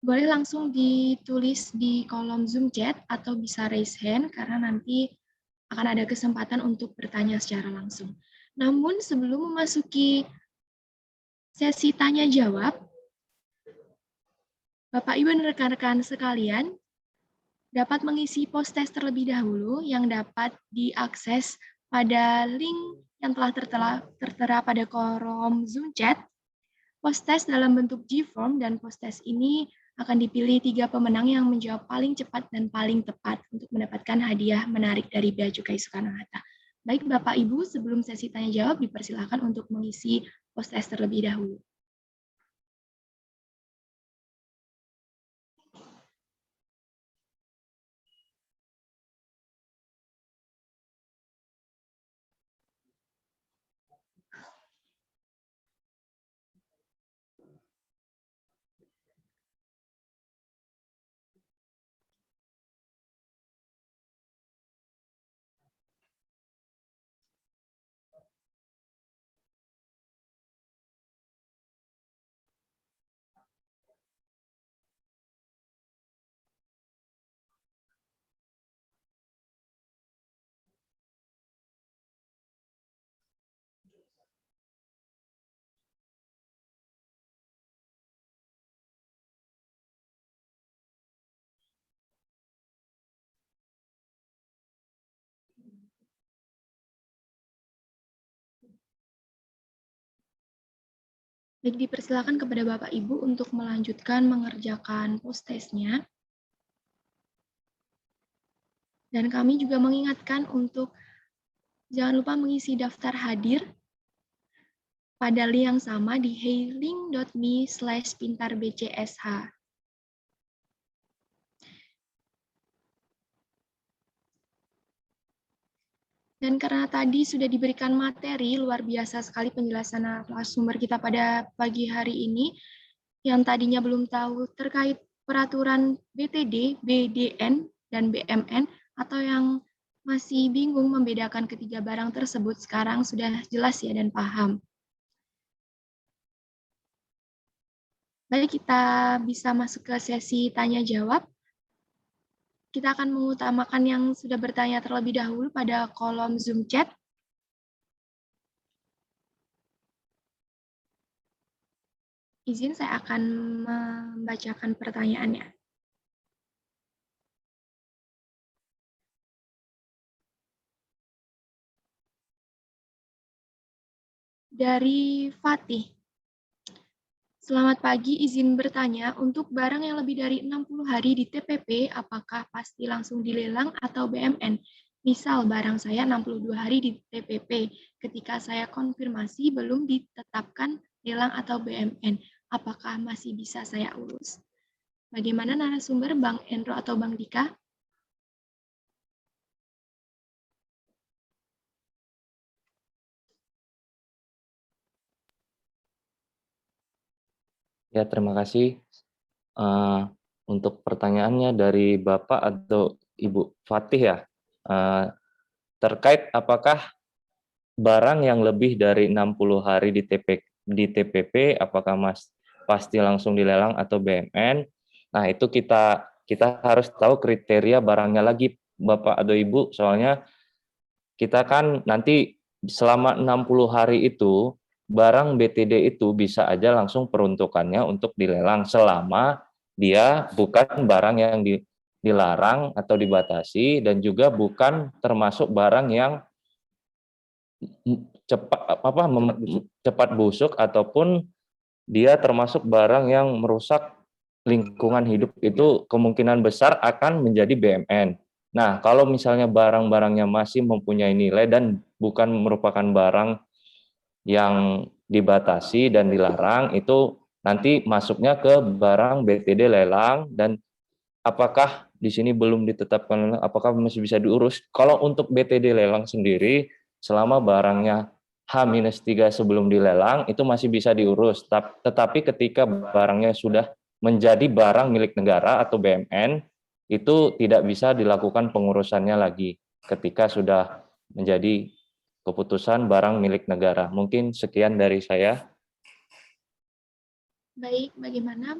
boleh langsung ditulis di kolom Zoom chat atau bisa raise hand karena nanti akan ada kesempatan untuk bertanya secara langsung. Namun sebelum memasuki sesi tanya jawab, Bapak Ibu dan rekan-rekan sekalian dapat mengisi post-test terlebih dahulu yang dapat diakses pada link yang telah tertera pada kolom Zoom chat. Post-test dalam bentuk G-form dan post-test ini akan dipilih 3 pemenang yang menjawab paling cepat dan paling tepat untuk mendapatkan hadiah menarik dari Bea Cukai Soekarno-Hatta. Baik Bapak Ibu, sebelum sesi tanya jawab dipersilakan untuk mengisi post-test terlebih dahulu. Baik, dipersilakan kepada Bapak Ibu untuk melanjutkan mengerjakan post-testnya. Dan kami juga mengingatkan untuk jangan lupa mengisi daftar hadir pada link yang sama di heylink.me/pintarbcsh. Dan karena tadi sudah diberikan materi, luar biasa sekali penjelasan narasumber kita pada pagi hari ini, yang tadinya belum tahu terkait peraturan BTD, BDN, dan BMN, atau yang masih bingung membedakan ketiga barang tersebut, sekarang sudah jelas ya dan paham. Baik, kita bisa masuk ke sesi tanya-jawab. Kita akan mengutamakan yang sudah bertanya terlebih dahulu pada kolom Zoom chat. Izin saya akan membacakan pertanyaannya. Dari Fatih. Selamat pagi, izin bertanya, untuk barang yang lebih dari 60 hari di TPP, apakah pasti langsung dilelang atau BMN? Misal barang saya 62 hari di TPP, ketika saya konfirmasi belum ditetapkan lelang atau BMN, apakah masih bisa saya urus? Bagaimana narasumber Bang Endro atau Bang Dika? Ya, terima kasih untuk pertanyaannya dari Bapak atau Ibu Fatih ya. Terkait apakah barang yang lebih dari 60 hari di TPP apakah pasti langsung dilelang atau BMN? Nah, itu kita harus tahu kriteria barangnya lagi Bapak atau Ibu, soalnya kita kan nanti selama 60 hari itu barang BTD itu bisa aja langsung peruntukannya untuk dilelang selama dia bukan barang yang dilarang atau dibatasi dan juga bukan termasuk barang yang cepat busuk ataupun dia termasuk barang yang merusak lingkungan hidup, itu kemungkinan besar akan menjadi BMN. Nah, kalau misalnya barang-barangnya masih mempunyai nilai dan bukan merupakan barang yang dibatasi dan dilarang, itu nanti masuknya ke barang BTD lelang. Dan apakah di sini belum ditetapkan apakah masih bisa diurus? Kalau untuk BTD lelang sendiri, selama barangnya H-3 sebelum dilelang, itu masih bisa diurus. Tetapi ketika barangnya sudah menjadi barang milik negara atau BMN, itu tidak bisa dilakukan pengurusannya lagi ketika sudah menjadi keputusan barang milik negara. Mungkin sekian dari saya. Baik, bagaimana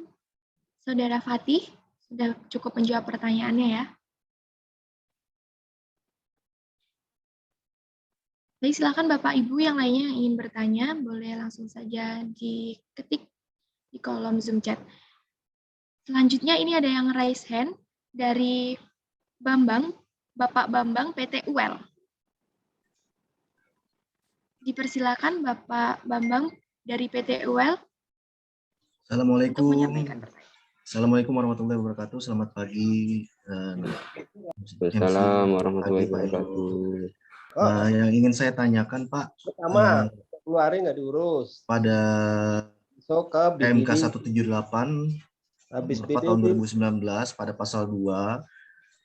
Saudara Fatih? Sudah cukup menjawab pertanyaannya ya. Baik, silakan Bapak Ibu yang lainnya yang ingin bertanya, boleh langsung saja diketik di kolom Zoom chat. Selanjutnya ini ada yang raise hand dari Bambang, Bapak Bambang PT UL. Dipersilakan Bapak Bambang dari PT UL. Assalamualaikum. Untuk menyampaikan pertanyaan. Assalamualaikum warahmatullahi wabarakatuh. Selamat pagi. Assalamualaikum warahmatullahi wabarakatuh. Yang ingin saya tanyakan, Pak. Pertama, keluarin nggak diurus. Pada PMK 178 habis 4 tahun 2019 pada pasal 2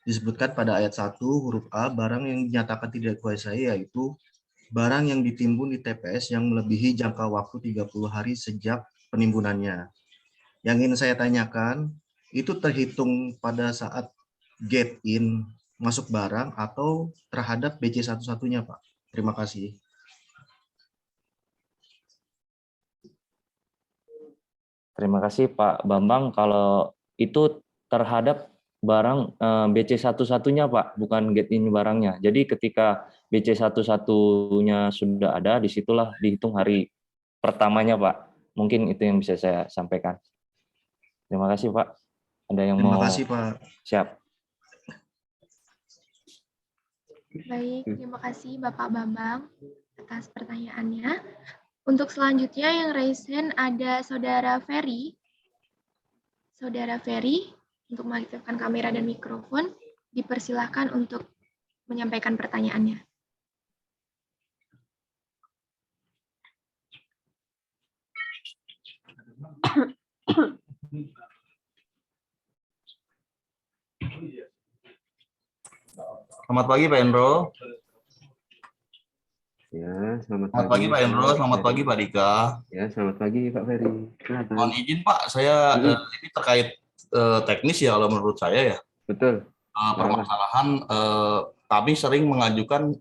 disebutkan pada ayat 1 huruf A, barang yang dinyatakan tidak dikuasai yaitu barang yang ditimbun di TPS yang melebihi jangka waktu 30 hari sejak penimbunannya. Yang ingin saya tanyakan, itu terhitung pada saat gate in masuk barang atau terhadap BC satu-satunya, Pak? Terima kasih. Terima kasih Pak Bambang. Kalau itu terhadap barang BC satu-satunya Pak, bukan gate in barangnya. Jadi ketika BC satu-satunya sudah ada, disitulah dihitung hari pertamanya Pak. Mungkin itu yang bisa saya sampaikan. Terima kasih Pak. Ada yang Terima mau? kasih Pak. Siap. Baik, terima kasih Bapak Bambang atas pertanyaannya. Untuk selanjutnya yang raise hand ada Saudara Ferry. Saudara Ferry, untuk mengaktifkan kamera dan mikrofon, dipersilahkan untuk menyampaikan pertanyaannya. Selamat pagi Pak Endro. Ya, selamat pagi Pak Endro, selamat pagi Pak Dika. Ya, selamat pagi Pak Ferry. Mohon izin Pak, saya ini terkait teknis ya kalau menurut saya ya. Betul. Permasalahan kami sering mengajukan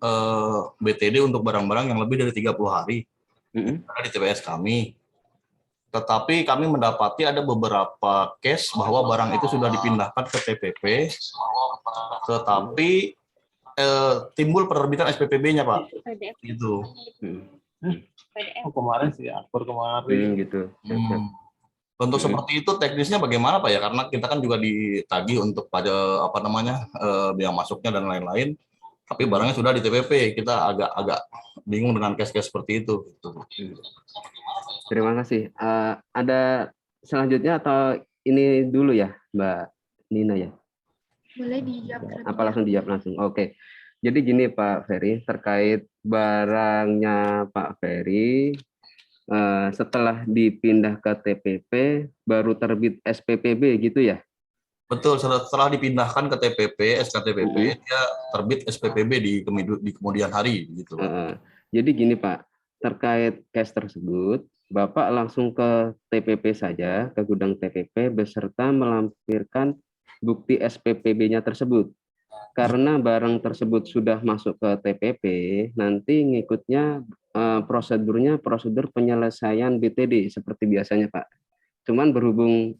BTD untuk barang-barang yang lebih dari 30 hari di TPS kami. Tetapi kami mendapati ada beberapa case bahwa barang itu sudah dipindahkan ke TPP, tetapi timbul penerbitan SPPB-nya Pak. Gitu. Oh, kemarin sih, aktor kemarin. Gitu. Untuk seperti itu teknisnya bagaimana Pak ya? Karena kita kan juga ditagih untuk pada biaya masuknya dan lain-lain. Tapi barangnya sudah di TPP, kita agak bingung dengan case-case seperti itu. Terima kasih. Ada selanjutnya atau ini dulu ya, Mbak Nina ya? Boleh dijawab terlebih apa langsung dijawab langsung? Oke. Jadi gini Pak Ferry, terkait barangnya Pak Ferry, setelah dipindah ke TPP, baru terbit SPPB gitu ya? Betul, setelah dipindahkan ke TPP, SKTPP, dia terbit SPPB di kemudian hari. Gitu. Jadi gini Pak, terkait case tersebut, Bapak langsung ke TPP saja, ke gudang TPP, beserta melampirkan bukti SPPB-nya tersebut. Karena barang tersebut sudah masuk ke TPP, nanti ngikutnya prosedur penyelesaian BTD seperti biasanya Pak. Cuman berhubung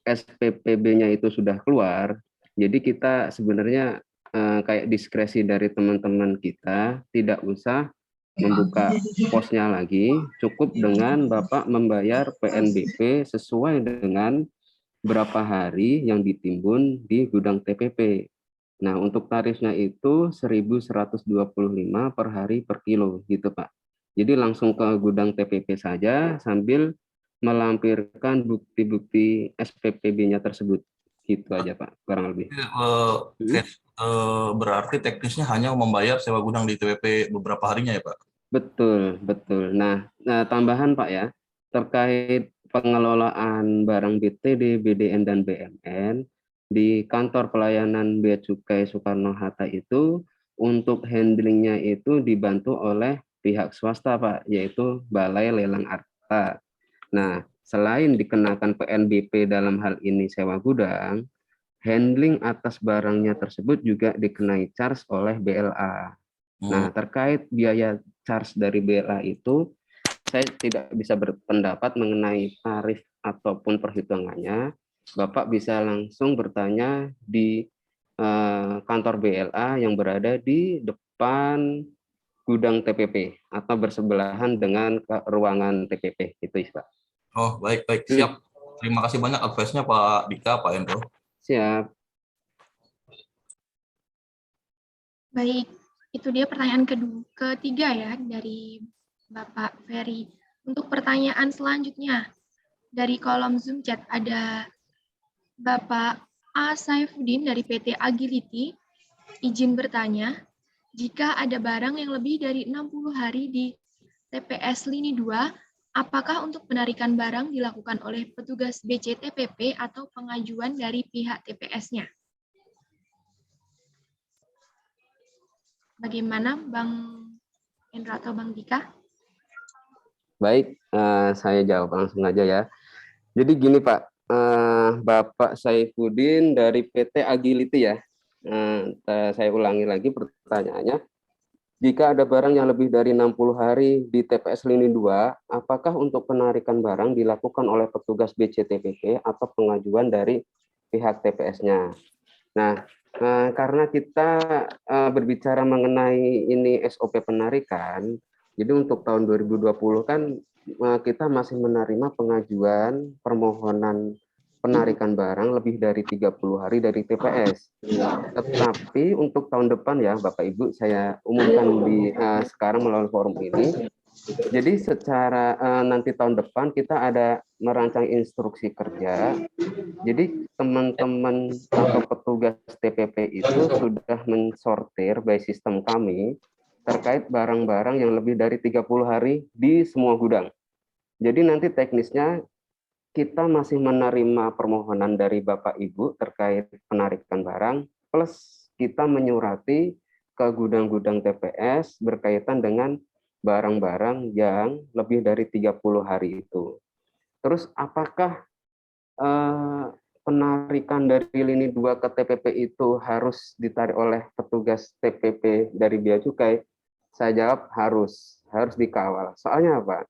SPPB-nya itu sudah keluar, jadi kita sebenarnya kayak diskresi dari teman-teman kita, tidak usah membuka posnya lagi, cukup dengan Bapak membayar PNBP sesuai dengan berapa hari yang ditimbun di gudang TPP. Nah, untuk tarifnya itu 1.125 per hari per kilo gitu, Pak. Jadi langsung ke gudang TPP saja sambil melampirkan bukti-bukti SPPB-nya tersebut. Gitu aja, Pak, kurang lebih. Berarti teknisnya hanya membayar sewa gudang di TPP beberapa harinya ya, Pak? Betul, betul. Nah, tambahan Pak ya, terkait pengelolaan barang BTD, BDN, dan BMN, di kantor pelayanan Bea Cukai Soekarno-Hatta itu, untuk handlingnya itu dibantu oleh pihak swasta Pak, yaitu Balai Lelang Arta. Nah, selain dikenakan PNBP dalam hal ini sewa gudang, handling atas barangnya tersebut juga dikenai charge oleh BLA. Nah, terkait biaya charge dari BLA itu, saya tidak bisa berpendapat mengenai tarif ataupun perhitungannya. Bapak bisa langsung bertanya di kantor BLA yang berada di depan gudang TPP atau bersebelahan dengan ruangan TPP, itu Pak. Oh, baik, siap. Terima kasih banyak advice-nya Pak Dika, Pak Endro. Siap. Baik, itu dia pertanyaan ketiga ya dari Bapak Ferry. Untuk pertanyaan selanjutnya, dari kolom Zoom chat ada Bapak A. Saifuddin dari PT Agility. Izin bertanya, jika ada barang yang lebih dari 60 hari di TPS Lini 2, apakah untuk penarikan barang dilakukan oleh petugas BCTPP atau pengajuan dari pihak TPS-nya? Bagaimana Bang Endro atau Bang Dika? Baik, saya jawab langsung aja ya. Jadi gini Pak, Bapak Saifuddin dari PT Agility ya. Saya ulangi lagi pertanyaannya. Jika ada barang yang lebih dari 60 hari di TPS Lini 2, apakah untuk penarikan barang dilakukan oleh petugas BCTPP atau pengajuan dari pihak TPS-nya? Nah, karena kita berbicara mengenai ini SOP penarikan, jadi untuk tahun 2020 kan kita masih menerima pengajuan permohonan penarikan barang lebih dari 30 hari dari TPS. Tetapi untuk tahun depan ya Bapak Ibu, saya umumkan di sekarang melalui forum ini. Jadi secara nanti tahun depan kita ada merancang instruksi kerja. Jadi teman-teman atau petugas TPP itu sudah mensortir by sistem kami terkait barang-barang yang lebih dari 30 hari di semua gudang. Jadi nanti teknisnya kita masih menerima permohonan dari Bapak Ibu terkait penarikan barang, plus kita menyurati ke gudang-gudang TPS berkaitan dengan barang-barang yang lebih dari 30 hari itu. Terus apakah penarikan dari lini 2 ke TPP itu harus ditarik oleh petugas TPP dari Bea Cukai? Saya jawab harus dikawal. Soalnya apa?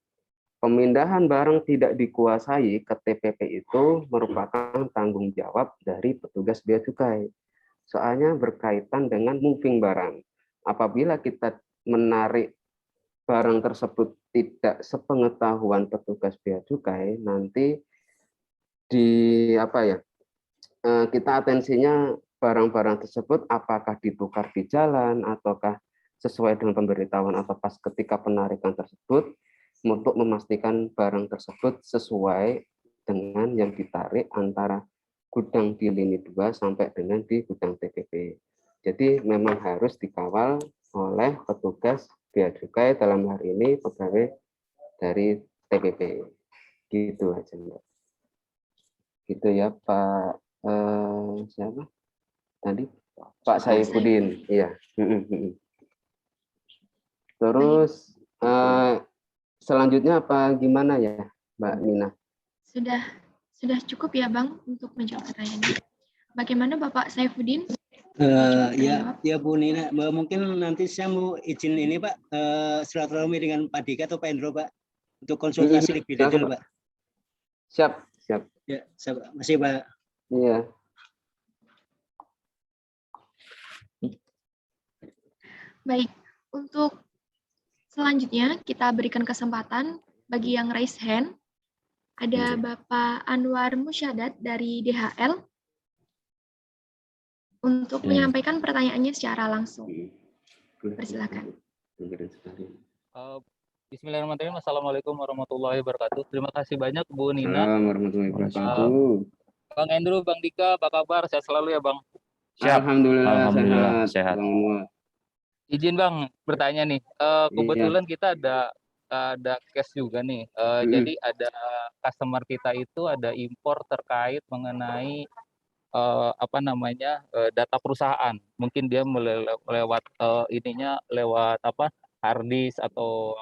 Pemindahan barang tidak dikuasai ke TPP itu merupakan tanggung jawab dari petugas Bea Cukai. Soalnya berkaitan dengan moving barang. Apabila kita menarik barang tersebut tidak sepengetahuan petugas Bea Cukai, nanti kita atensinya barang-barang tersebut apakah ditukar di jalan ataukah sesuai dengan pemberitahuan atau pas ketika penarikan tersebut, untuk memastikan barang tersebut sesuai dengan yang ditarik antara gudang di lini 2 sampai dengan di gudang TPP. Jadi memang harus dikawal oleh petugas Bea Cukai, dalam hal ini pegawai dari TPP. Gitu aja Mbak. Gitu ya Pak, siapa tadi? Pak Saifuddin. Iya. Terus selanjutnya apa gimana ya, Mbak Nina? Sudah cukup ya, Bang, untuk menjawab pertanyaannya. Bagaimana Bapak Saifuddin? Ya Bu Nina, mungkin nanti saya mau izin ini Pak, silaturahmi dengan Pak Dika atau Pak Endro Pak, untuk konsultasi lebih detail Pak. Siap. Ya, masih Pak. Iya. Baik, untuk selanjutnya kita berikan kesempatan bagi yang raise hand. Ada Bapak Anwar Musyadat dari DHL. untuk menyampaikan pertanyaannya secara langsung. Persilakan. Bismillahirrahmanirrahim. Assalamualaikum warahmatullahi wabarakatuh. Terima kasih banyak Bu Nina. Assalamualaikum warahmatullahi wabarakatuh. Bang Andrew, Bang Dika, apa kabar? Sehat selalu ya Bang. Siap. Alhamdulillah sehat. Semua. Izin Bang bertanya nih. Kebetulan kita ada case juga nih. Jadi ada customer kita itu ada impor terkait mengenai data perusahaan. Mungkin dia lewat lewat hard disk atau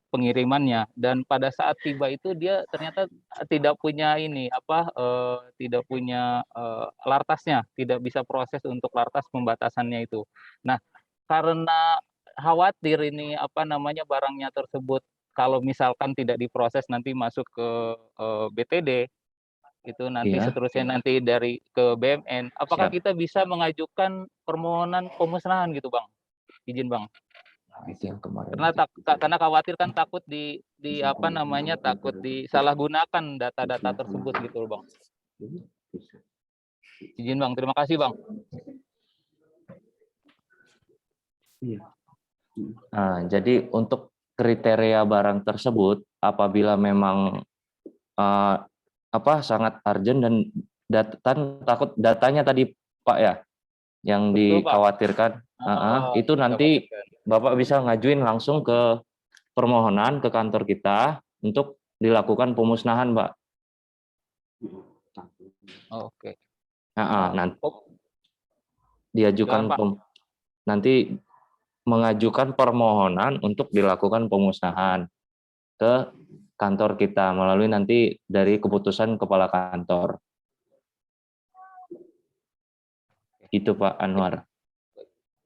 pengirimannya, dan pada saat tiba itu dia ternyata tidak punya tidak punya lartasnya, tidak bisa proses untuk lartas pembatasannya itu. Nah, karena khawatir ini barangnya tersebut kalau misalkan tidak diproses nanti masuk ke BTD, itu nanti seterusnya nanti dari ke BMN, apakah kita bisa mengajukan permohonan pemusnahan gitu Bang? Izin Bang. Itu yang kemarin. Karena khawatir kan takut takut disalahgunakan data-data tersebut gitu Bang. Izin Bang, terima kasih Bang. Nah, jadi untuk kriteria barang tersebut apabila memang sangat urgent dan takut datanya tadi Pak ya yang betul, dikhawatirkan Pak. itu nanti Bapak bisa ngajuin langsung ke permohonan ke kantor kita untuk dilakukan pemusnahan Pak. Oke. Nanti diajukan nanti mengajukan permohonan untuk dilakukan pemusnahan ke kantor kita melalui nanti dari keputusan kepala kantor. Itu Pak Anwar.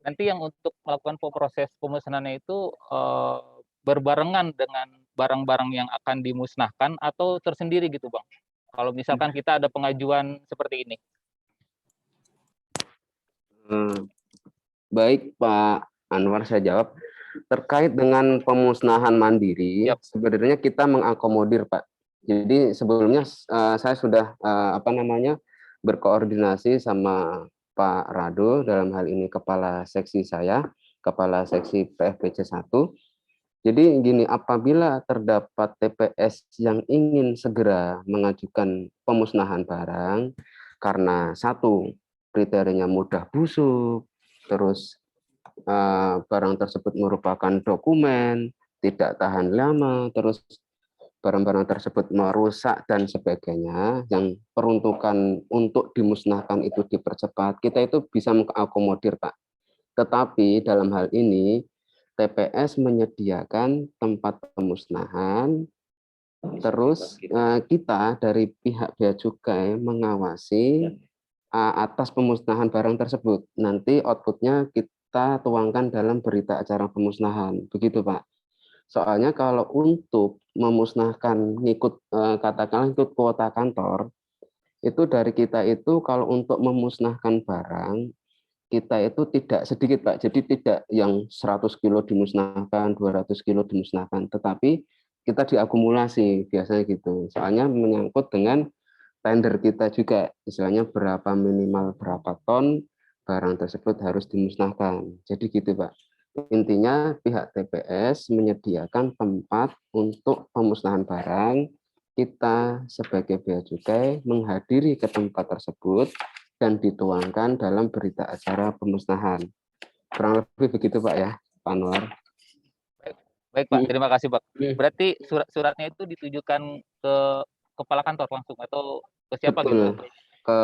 Nanti yang untuk melakukan proses pemusnahannya itu berbarengan dengan barang-barang yang akan dimusnahkan atau tersendiri gitu Bang? Kalau misalkan kita ada pengajuan seperti ini. Baik Pak Anwar, saya jawab. Terkait dengan pemusnahan mandiri, sebenarnya kita mengakomodir Pak. Jadi sebelumnya saya sudah berkoordinasi sama Pak Rado, dalam hal ini kepala seksi saya, kepala seksi PFPC 1. Jadi gini, apabila terdapat TPS yang ingin segera mengajukan pemusnahan barang karena satu, kriterianya mudah busuk, terus barang tersebut merupakan dokumen, tidak tahan lama, terus barang-barang tersebut merusak dan sebagainya, yang peruntukan untuk dimusnahkan itu dipercepat, kita itu bisa mengakomodir Pak. Tetapi dalam hal ini TPS menyediakan tempat pemusnahan, terus kita dari pihak Bea Cukai mengawasi atas pemusnahan barang tersebut. Nanti outputnya kita tuangkan dalam berita acara pemusnahan, begitu Pak. Soalnya kalau untuk memusnahkan katakanlah ikut kuota kantor, itu dari kita itu kalau untuk memusnahkan barang, kita itu tidak sedikit Pak, jadi tidak yang 100 kilo dimusnahkan, 200 kilo dimusnahkan, tetapi kita diakumulasi biasanya gitu. Soalnya menyangkut dengan tender kita juga, istilahnya berapa minimal berapa ton barang tersebut harus dimusnahkan. Jadi gitu Pak. Intinya pihak TPS menyediakan tempat untuk pemusnahan barang, kita sebagai Bea Cukai menghadiri ke tempat tersebut dan dituangkan dalam berita acara pemusnahan. Kurang lebih begitu Pak ya, Pak Anwar. Baik Pak, terima kasih Pak. Berarti suratnya itu ditujukan ke kepala kantor langsung atau ke siapa? Betul, gitu? ke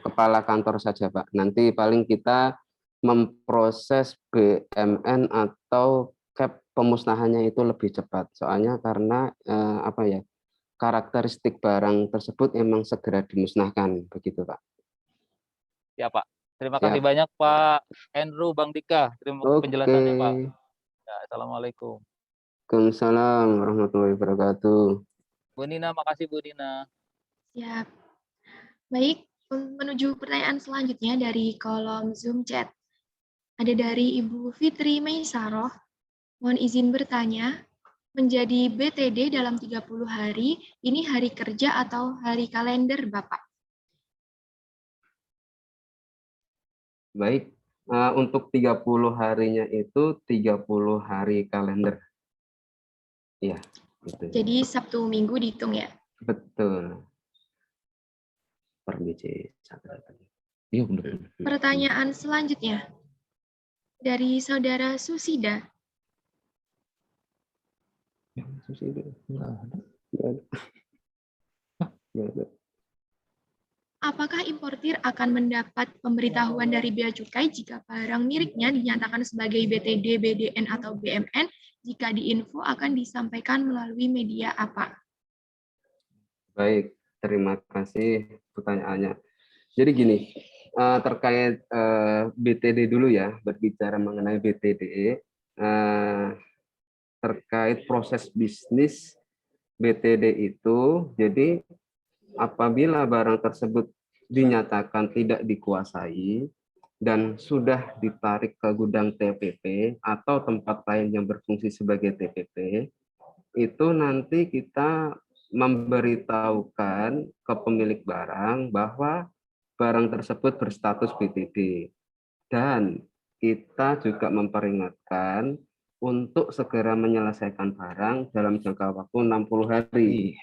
kepala kantor saja Pak. Nanti paling kita memproses BMN atau cap pemusnahannya itu lebih cepat. Soalnya karena karakteristik barang tersebut memang segera dimusnahkan, begitu Pak. Ya Pak. Terima kasih banyak Pak Andrew, Bang Dika. Terima kasih penjelasannya Pak. Ya, Assalamualaikum. Waalaikumsalam warahmatullahi wabarakatuh. Bu Nina, makasih Bu Nina. Siap. Baik, menuju pertanyaan selanjutnya dari kolom Zoom chat. Ada dari Ibu Fitri Meisaroh. Mohon izin bertanya, menjadi BTD dalam 30 hari, ini hari kerja atau hari kalender Bapak? Baik, untuk 30 harinya itu 30 hari kalender. Iya, gitu. Jadi Sabtu Minggu dihitung ya? Betul. Per BC. Iya, benar. Pertanyaan selanjutnya dari Saudara Susida. Apakah importir akan mendapat pemberitahuan dari Bea Cukai jika barang miliknya dinyatakan sebagai BTD, BDN, atau BMN? Jika diinfo akan disampaikan melalui media apa? Baik, terima kasih pertanyaannya. Jadi gini, terkait BTD dulu ya, berbicara mengenai BTD, terkait proses bisnis BTD itu, jadi apabila barang tersebut dinyatakan tidak dikuasai dan sudah ditarik ke gudang TPP atau tempat lain yang berfungsi sebagai TPP, itu nanti kita memberitahukan ke pemilik barang bahwa barang tersebut berstatus BTD. Dan kita juga memperingatkan untuk segera menyelesaikan barang dalam jangka waktu 60 hari.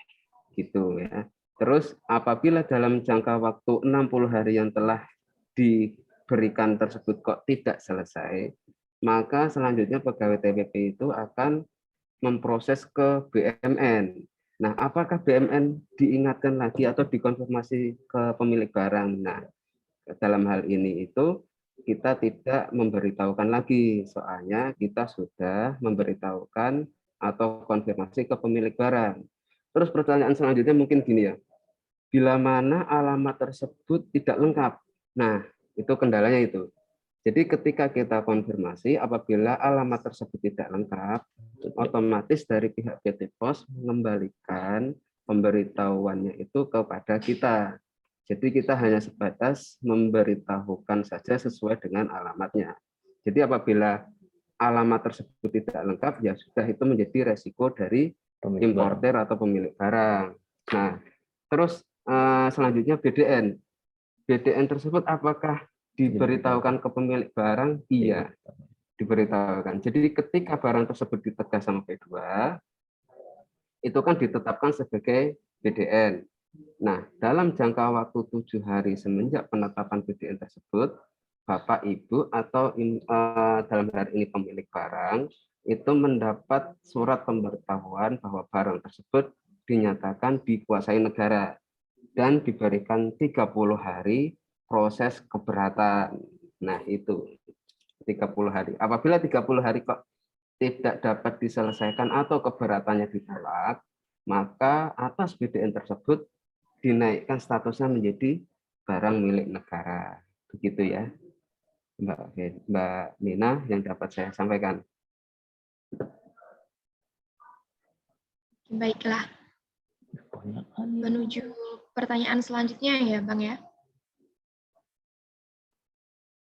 Gitu ya. Terus apabila dalam jangka waktu 60 hari yang telah diberikan tersebut kok tidak selesai, maka selanjutnya pegawai TPP itu akan memproses ke BMN. Nah, apakah BMN diingatkan lagi atau dikonfirmasi ke pemilik barang? Nah, dalam hal ini itu kita tidak memberitahukan lagi, soalnya kita sudah memberitahukan atau konfirmasi ke pemilik barang. Terus pertanyaan selanjutnya mungkin gini ya, bila mana alamat tersebut tidak lengkap. Nah, itu kendalanya itu. Jadi ketika kita konfirmasi, apabila alamat tersebut tidak lengkap, otomatis dari pihak PT Pos mengembalikan pemberitahuannya itu kepada kita. Jadi kita hanya sebatas memberitahukan saja sesuai dengan alamatnya. Jadi apabila alamat tersebut tidak lengkap, ya sudah itu menjadi resiko dari importer atau pemilik barang. Nah, terus selanjutnya BDN. BDN tersebut apakah diberitahukan ke pemilik barang? Iya, diberitahukan. Jadi ketika barang tersebut ditegah sama P2, itu kan ditetapkan sebagai BDN. Nah, dalam jangka waktu 7 hari semenjak penetapan BDN tersebut, Bapak, Ibu, atau dalam hari ini pemilik barang, itu mendapat surat pemberitahuan bahwa barang tersebut dinyatakan dikuasai negara dan diberikan 30 hari proses keberatan. Nah, itu 30 hari. Apabila 30 hari kok tidak dapat diselesaikan atau keberatannya ditolak, maka atas BDN tersebut dinaikkan statusnya menjadi barang milik negara. Begitu ya, Mbak Nina, yang dapat saya sampaikan. Baiklah. Menuju pertanyaan selanjutnya ya, Bang ya.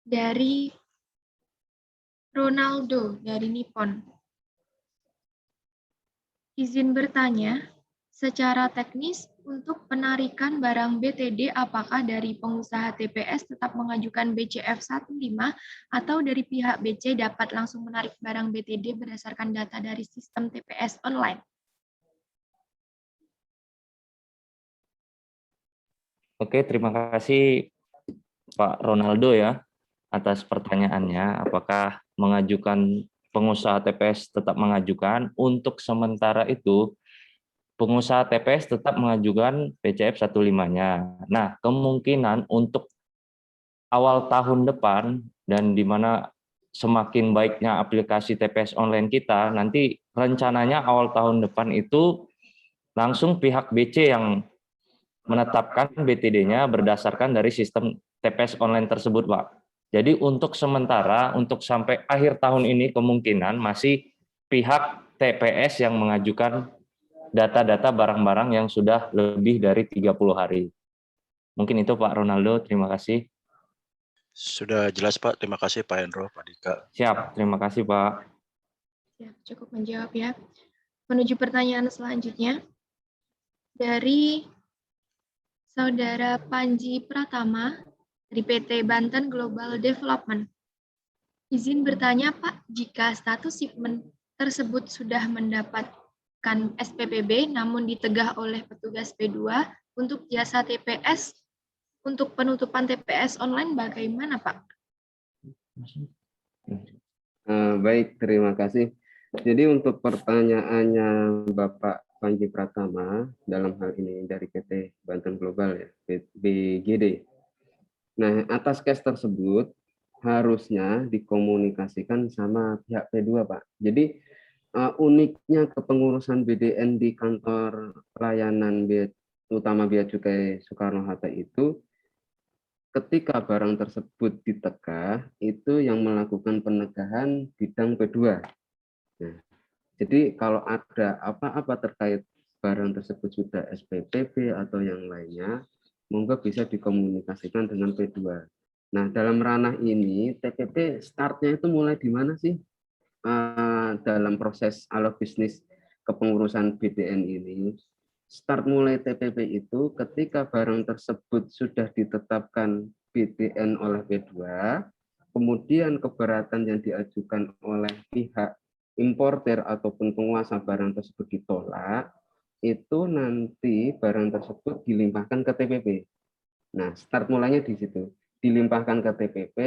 Dari Ronaldo dari Nippon. Izin bertanya, secara teknis untuk penarikan barang BTD apakah dari pengusaha TPS tetap mengajukan BCF 15 atau dari pihak BC dapat langsung menarik barang BTD berdasarkan data dari sistem TPS online? Oke, terima kasih Pak Ronaldo ya atas pertanyaannya. Apakah mengajukan pengusaha TPS tetap mengajukan? Untuk sementara itu, pengusaha TPS tetap mengajukan BCF 15-nya. Nah, kemungkinan untuk awal tahun depan dan di mana semakin baiknya aplikasi TPS online kita, nanti rencananya awal tahun depan itu langsung pihak BC yang menetapkan BTD-nya berdasarkan dari sistem TPS online tersebut, Pak. Jadi untuk sementara, untuk sampai akhir tahun ini kemungkinan masih pihak TPS yang mengajukan data-data barang-barang yang sudah lebih dari 30 hari. Mungkin itu Pak Ronaldo, terima kasih. Sudah jelas Pak, terima kasih Pak Hendro, Pak Dika. Siap, terima kasih Pak. Siap, cukup menjawab ya. Menuju pertanyaan selanjutnya. Dari Saudara Panji Pratama dari PT Banten Global Development. Izin bertanya Pak, jika status shipment tersebut sudah mendapatkan SPPB namun ditegah oleh petugas P2 untuk jasa TPS, untuk penutupan TPS online bagaimana Pak? Baik, terima kasih. Jadi untuk pertanyaannya Bapak Panji Pratama dalam hal ini dari PT Banten Global ya, BGD. Nah, atas case tersebut harusnya dikomunikasikan sama pihak P2, Pak. Jadi uniknya kepengurusan BDN di kantor pelayanan utama Bea Cukai Soekarno-Hatta itu, ketika barang tersebut ditegah, itu yang melakukan penegahan bidang P2. Nah, jadi kalau ada apa-apa terkait barang tersebut sudah SPPB atau yang lainnya, monggo bisa dikomunikasikan dengan P2. Nah, dalam ranah ini, TPP startnya itu mulai di mana sih? Dalam proses alur bisnis kepengurusan BDN ini, start mulai TPP itu ketika barang tersebut sudah ditetapkan BDN oleh P2, kemudian keberatan yang diajukan oleh pihak importer ataupun penguasa barang tersebut ditolak, itu nanti barang tersebut dilimpahkan ke TPP. Nah, start mulanya di situ. Dilimpahkan ke TPP,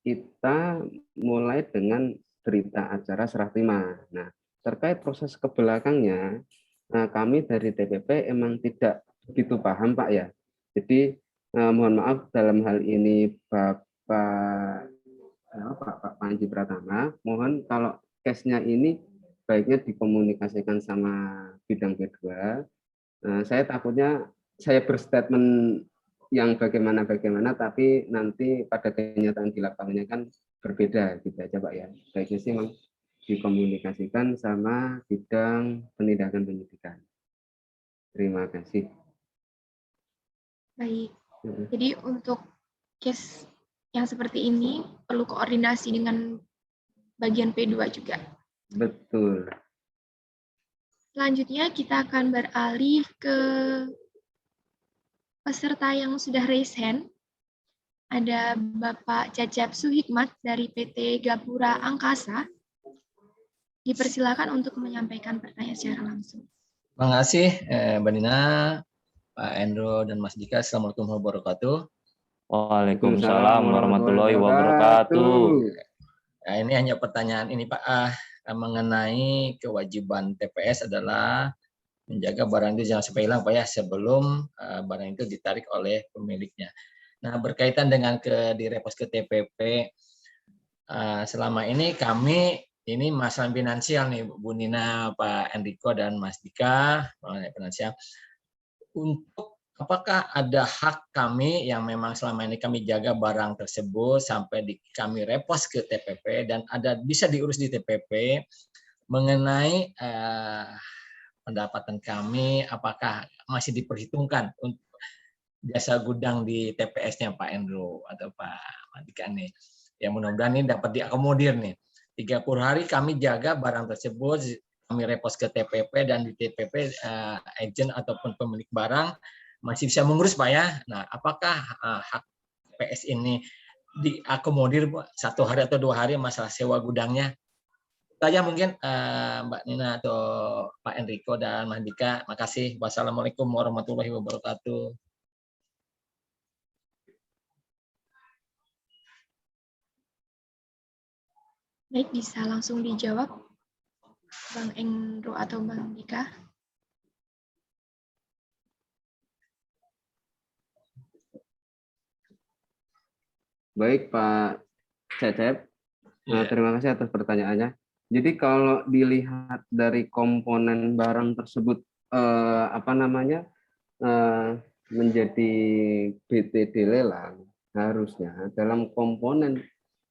kita mulai dengan berita acara serah terima. Nah, terkait proses ke belakangnya, kami dari TPP emang tidak begitu paham, Pak ya. Jadi, mohon maaf dalam hal ini Pak Panji Pratama, mohon kalau case-nya ini baiknya dikomunikasikan sama bidang P2. Saya takutnya saya berstatement yang bagaimana, tapi nanti pada kenyataan di lapangannya kan berbeda gitu aja Pak ya. Baiknya sih memang dikomunikasikan sama bidang penindakan penyidikan. Terima kasih. Baik, jadi untuk case yang seperti ini perlu koordinasi dengan bagian P2 juga. Betul. Selanjutnya kita akan beralih ke peserta yang sudah raise hand. Ada Bapak Cecep Suhikmat dari PT Gapura Angkasa. Dipersilakan untuk menyampaikan pertanyaan secara langsung. Terima kasih Mbak Nina, Pak Endro, dan Mas Dika. Assalamualaikum warahmatullahi wabarakatuh. Waalaikumsalam warahmatullahi wabarakatuh. Nah, ini hanya pertanyaan ini Pak, mengenai kewajiban TPS adalah menjaga barang itu jangan sampai hilang Pak ya, sebelum barang itu ditarik oleh pemiliknya. Nah, berkaitan dengan direpos ke TPP, selama ini kami ini masalah finansial nih Bu Nina, Pak Enrico, dan Mas Dika, finansial. Untuk apakah ada hak kami yang memang selama ini kami jaga barang tersebut sampai kami repost ke TPP dan ada bisa diurus di TPP mengenai pendapatan kami, apakah masih diperhitungkan untuk jasa gudang di TPS-nya Pak Endro atau Pak Mandika nih. Ya mudah-mudahan ini dapat diakomodir nih. 30 hari kami jaga barang tersebut, kami repost ke TPP dan di TPP agent ataupun pemilik barang masih bisa mengurus Pak ya. Nah, apakah hak TPS ini diakomodir 1 hari atau 2 hari masalah sewa gudangnya? Saya mungkin Mbak Nina atau Pak Enrico dan Mas Dika. Makasih. Wassalamualaikum warahmatullahi wabarakatuh. Baik, bisa langsung dijawab Bang Endro atau Bang Dika. Baik Pak Cecep, terima kasih atas pertanyaannya. Jadi kalau dilihat dari komponen barang tersebut menjadi BTD lelang, harusnya dalam komponen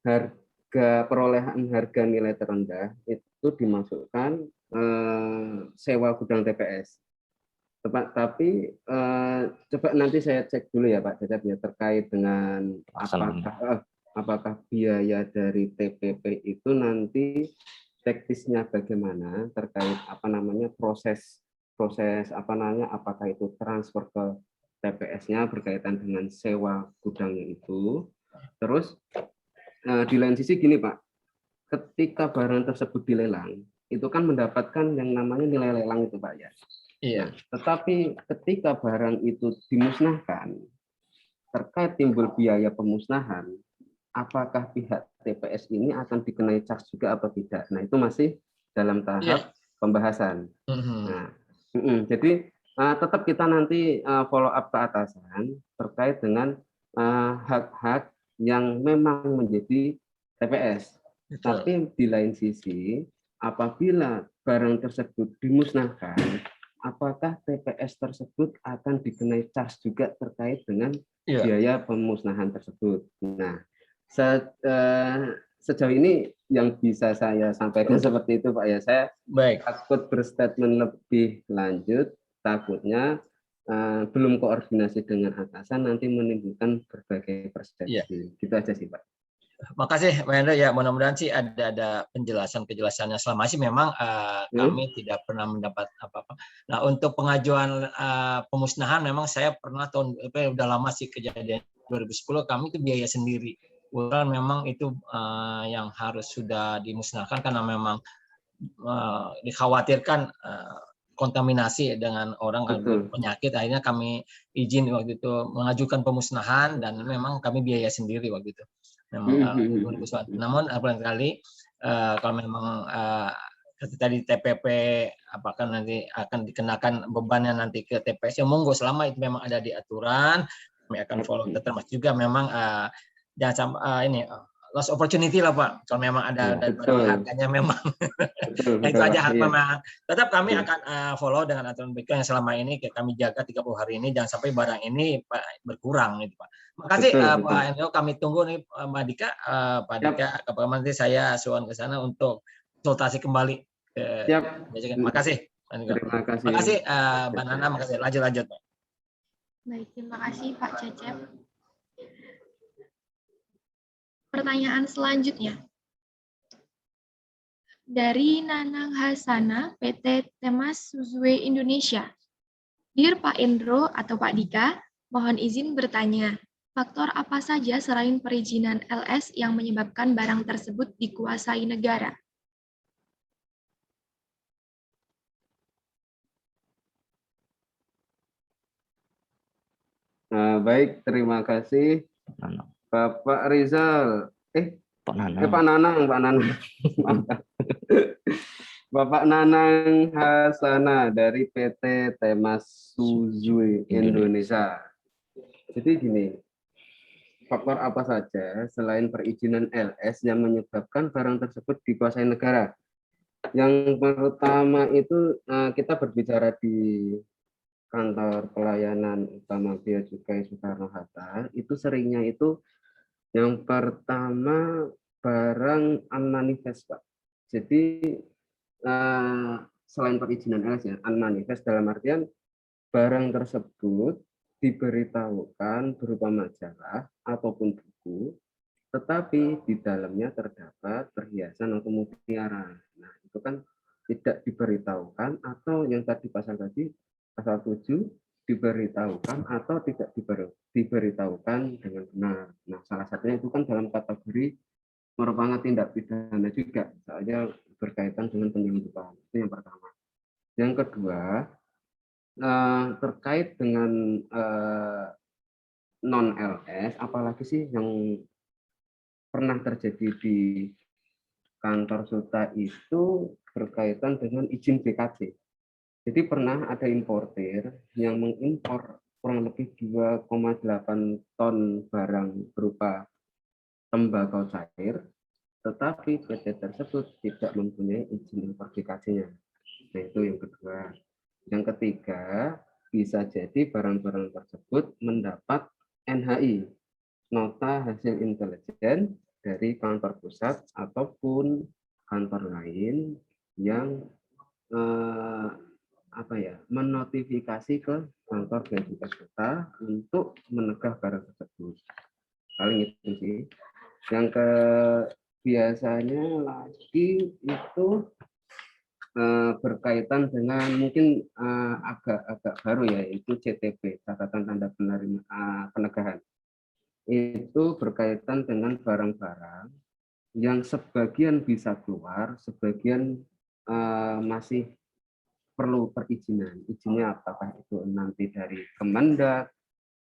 harga perolehan harga nilai terendah itu dimasukkan sewa gudang TPS. Tapi coba nanti saya cek dulu ya Pak Cecep ya terkait dengan apakah biaya dari TPP itu nanti teknisnya bagaimana terkait proses apakah itu transfer ke TPS-nya berkaitan dengan sewa gudangnya itu. Terus di lain sisi gini Pak, ketika barang tersebut dilelang, itu kan mendapatkan yang namanya nilai lelang itu Pak ya. Iya. Nah, tetapi ketika barang itu dimusnahkan, terkait timbul biaya pemusnahan, apakah pihak TPS ini akan dikenai charge juga atau tidak? Nah, itu masih dalam tahap pembahasan. Nah, jadi tetap kita nanti follow up ke atasan terkait dengan hak-hak yang memang menjadi TPS. Tapi di lain sisi, apabila barang tersebut dimusnahkan, apakah TPS tersebut akan dikenai charge juga terkait dengan biaya pemusnahan tersebut? Nah, sejauh ini yang bisa saya sampaikan seperti itu Pak ya. Saya takut berstatement lebih lanjut, takutnya belum koordinasi dengan atasan nanti menimbulkan berbagai persepsi. Gitu aja sih Pak. Makasih Pak Hendro, ya mudah-mudahan sih ada penjelasannya. Selama sih memang kami tidak pernah mendapat apa-apa. Nah, untuk pengajuan pemusnahan memang saya pernah udah lama sih kejadian 2010 kami itu biaya sendiri. Memang itu yang harus sudah dimusnahkan karena memang dikhawatirkan kontaminasi dengan orang penyakit. Akhirnya kami izin waktu itu mengajukan pemusnahan dan memang kami biaya sendiri waktu itu. Memang namun barangkali kalau memang tadi TPP apakah nanti akan dikenakan bebannya nanti ke TPS, ya monggo selama itu memang ada di aturan kami akan follow. Termasuk juga memang jangan sampai ini lost opportunity lah Pak, kalau memang ada harganya memang itu aja memang tetap kami akan follow dengan aturan BK yang selama ini kami jaga 30 hari ini, jangan sampai barang ini berkurang gitu Pak. Makasih Pak Hendro, kami tunggu nih Mbak Dika, Pak Dika kapan nanti saya suan ke sana untuk konsultasi kembali. Makasih. Terima kasih. Makasih Mbak Nana, makasih. Lanjut Pak. Baik, terima kasih Pak Cecep. Pertanyaan selanjutnya dari Nanang Hasana, PT Temas Suzue Indonesia. Dear Pak Endro atau Pak Dika, mohon izin bertanya, faktor apa saja selain perizinan LS yang menyebabkan barang tersebut dikuasai negara? Nah, baik, terima kasih. Bapak Rizal, Pak Nanang. Bapak Nanang Hasana dari PT Temas Suzue Indonesia. Jadi gini, faktor apa saja selain perizinan LS yang menyebabkan barang tersebut dikuasai negara? Yang pertama itu kita berbicara di kantor pelayanan utama Bea Cukai Soekarno-Hatta, itu seringnya itu yang pertama barang unmanifest Pak. Jadi selain perizinan LS ya, unmanifest dalam artian barang tersebut diberitahukan berupa majalah ataupun buku, tetapi di dalamnya terdapat perhiasan atau mutiara. Nah, itu kan tidak diberitahukan, atau yang tadi pasal 7 diberitahukan atau tidak diberitahukan dengan benar. Nah, salah satunya itu kan dalam kategori merupakan tindak pidana juga, soalnya berkaitan dengan penyelundupan. Itu yang pertama. Yang kedua, terkait dengan non-LS, apalagi sih yang pernah terjadi di kantor Suta itu berkaitan dengan izin BKC. Jadi pernah ada importer yang mengimpor kurang lebih 2,8 ton barang berupa tembakau cair, tetapi PT tersebut tidak mempunyai izin impor BKC-nya. Nah, itu yang kedua. Yang ketiga, bisa jadi barang-barang tersebut mendapat NHI, nota hasil intelijen dari kantor pusat ataupun kantor lain yang menotifikasi ke kantor Bea Cukai Kota untuk menegah barang tersebut. Paling itu sih. Yang biasanya lagi itu berkaitan dengan mungkin agak baru ya, itu CTP catatan tanda penegahan. Itu berkaitan dengan barang-barang yang sebagian bisa keluar, sebagian masih perlu perizinan. Izinnya apakah itu nanti dari Kemendak,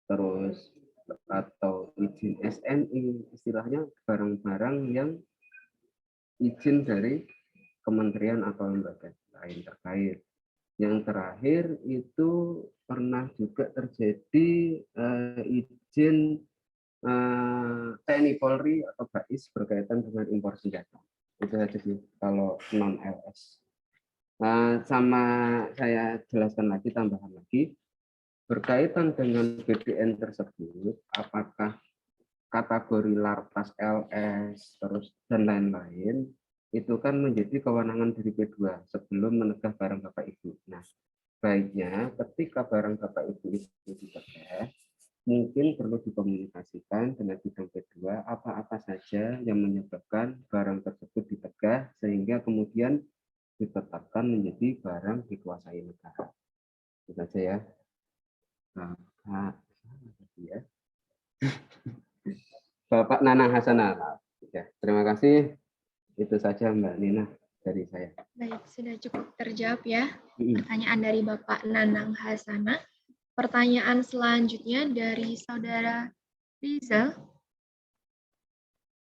terus atau izin SNI, istilahnya barang-barang yang izin dari kementerian atau lembaga lain terkait. Yang terakhir itu pernah juga terjadi izin TNI Polri atau BAIS berkaitan dengan impor senjata. Itu saja sih kalau non LS. Sama saya jelaskan lagi, tambahan lagi, berkaitan dengan BDN tersebut, apakah kategori lartas LS terus dan lain-lain itu kan menjadi kewenangan dari P2 sebelum menegah barang Bapak Ibu. Nah, baiknya ketika barang Bapak Ibu itu ditegah, mungkin perlu dikomunikasikan dengan bidang P2 apa-apa saja yang menyebabkan barang tersebut ditegah sehingga kemudian ditetapkan menjadi barang dikuasai negara. Itu saja ya. Bapak Nanang Hasanah. Ya, terima kasih. Itu saja Mbak Nina dari saya. Baik, sudah cukup terjawab ya pertanyaan dari Bapak Nanang Hasanah. Pertanyaan selanjutnya dari Saudara Rizal.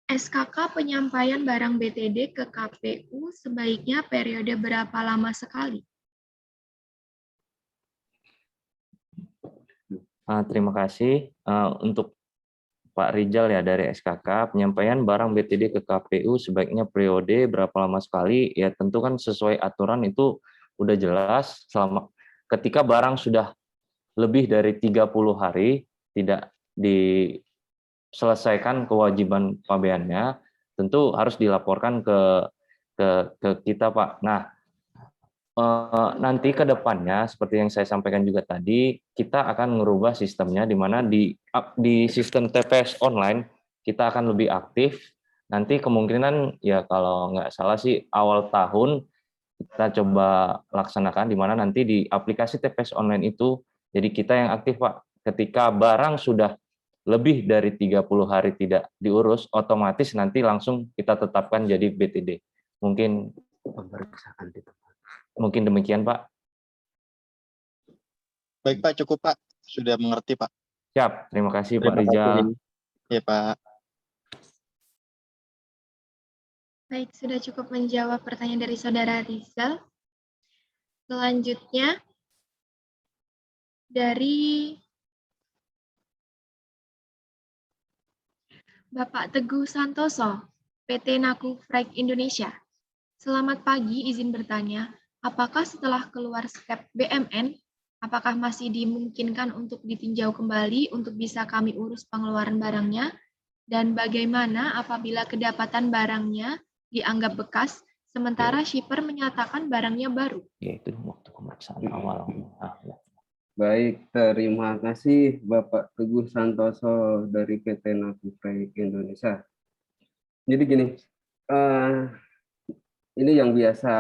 SKK penyampaian barang BTD ke KPU sebaiknya periode berapa lama sekali? Terima kasih untuk Pak Rizal ya dari SKK, penyampaian barang BTD ke KPU sebaiknya periode berapa lama sekali? Ya tentu kan sesuai aturan itu udah jelas, selama ketika barang sudah lebih dari 30 hari tidak diselesaikan kewajiban pabeannya, tentu harus dilaporkan ke kita Pak. Nah, nanti ke depannya seperti yang saya sampaikan juga tadi, kita akan merubah sistemnya di mana di sistem TPS online kita akan lebih aktif. Nanti kemungkinan ya kalau nggak salah sih awal tahun kita coba laksanakan di mana nanti di aplikasi TPS online itu jadi kita yang aktif Pak. Ketika barang sudah lebih dari 30 hari tidak diurus, otomatis nanti langsung kita tetapkan jadi BTD. Mungkin pemeriksaan di tempat. Mungkin demikian, Pak. Baik, Pak, cukup, Pak. Sudah mengerti, Pak. Siap, terima kasih Pak Rizal. Ya, Pak. Baik, sudah cukup menjawab pertanyaan dari Saudara Rizal. Selanjutnya, dari Bapak Teguh Santoso, PT Naku Freight Indonesia. Selamat pagi, izin bertanya, apakah setelah keluar skep BMN, apakah masih dimungkinkan untuk ditinjau kembali untuk bisa kami urus pengeluaran barangnya? Dan bagaimana apabila kedapatan barangnya dianggap bekas, sementara shipper menyatakan barangnya baru? Yaitu waktu pemeriksaan awal. Baik, terima kasih Bapak Teguh Santoso dari PT Naku Freight Indonesia. Jadi gini, ini yang biasa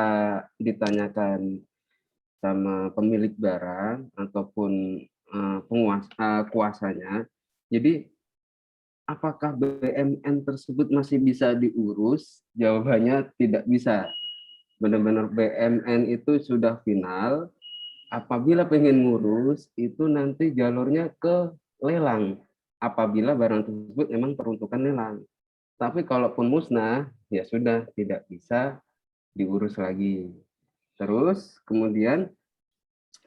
ditanyakan sama pemilik barang ataupun kuasanya. Jadi, apakah BMN tersebut masih bisa diurus? Jawabannya tidak bisa. Benar-benar BMN itu sudah final. Apabila pengen ngurus, itu nanti jalurnya ke lelang. Apabila barang tersebut memang peruntukan lelang. Tapi kalaupun musnah, ya sudah tidak bisa diurus lagi. Terus kemudian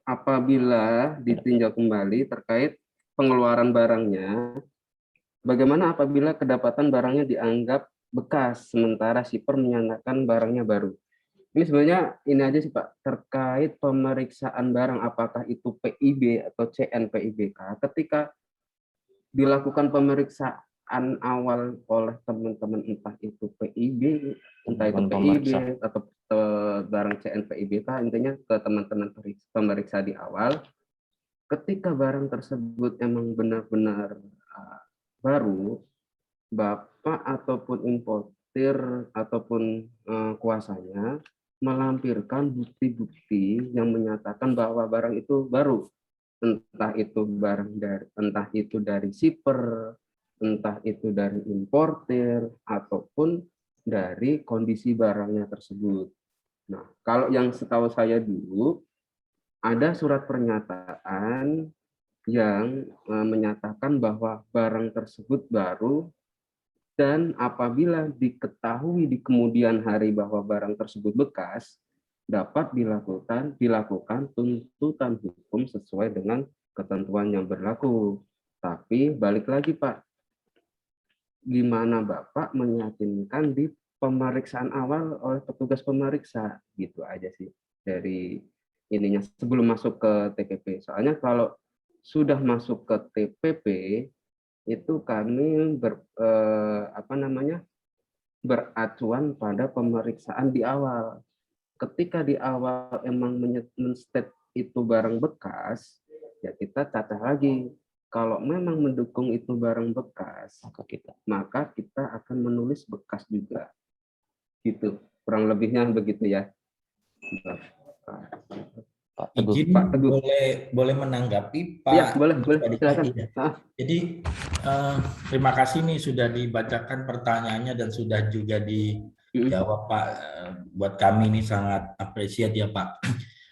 apabila ditinjau kembali terkait pengeluaran barangnya, bagaimana apabila kedapatan barangnya dianggap bekas, sementara shipper menyatakan barangnya baru. Ini sebenarnya ini aja sih Pak, terkait pemeriksaan barang apakah itu PIB atau CNPIBK, ketika dilakukan pemeriksaan awal oleh teman-teman entah itu PIB, entah itu PIB atau barang CNPIBK, intinya ke teman-teman pemeriksa di awal, ketika barang tersebut emang benar-benar baru, Bapak ataupun importir ataupun kuasanya melampirkan bukti-bukti yang menyatakan bahwa barang itu baru. entah itu dari shipper, entah itu dari importer, ataupun dari kondisi barangnya tersebut. Nah, kalau yang setahu saya dulu, ada surat pernyataan yang menyatakan bahwa barang tersebut baru, dan apabila diketahui di kemudian hari bahwa barang tersebut bekas, dapat dilakukan tuntutan hukum sesuai dengan ketentuan yang berlaku. Tapi balik lagi Pak, gimana Bapak meyakinkan di pemeriksaan awal oleh petugas pemeriksa, gitu aja sih dari ininya sebelum masuk ke TPP. Soalnya kalau sudah masuk ke TPP itu kami beracuan pada pemeriksaan di awal. Ketika di awal emang men-state itu barang bekas, ya kita cacah lagi. Kalau memang mendukung itu barang bekas, maka kita akan menulis bekas juga. Gitu. Kurang lebihnya begitu ya. Izin Pak Teguh. boleh menanggapi Pak? Ya, boleh silakan. Jadi terima kasih nih sudah dibacakan pertanyaannya dan sudah juga dijawab Pak. Buat kami ini sangat apresiat ya Pak.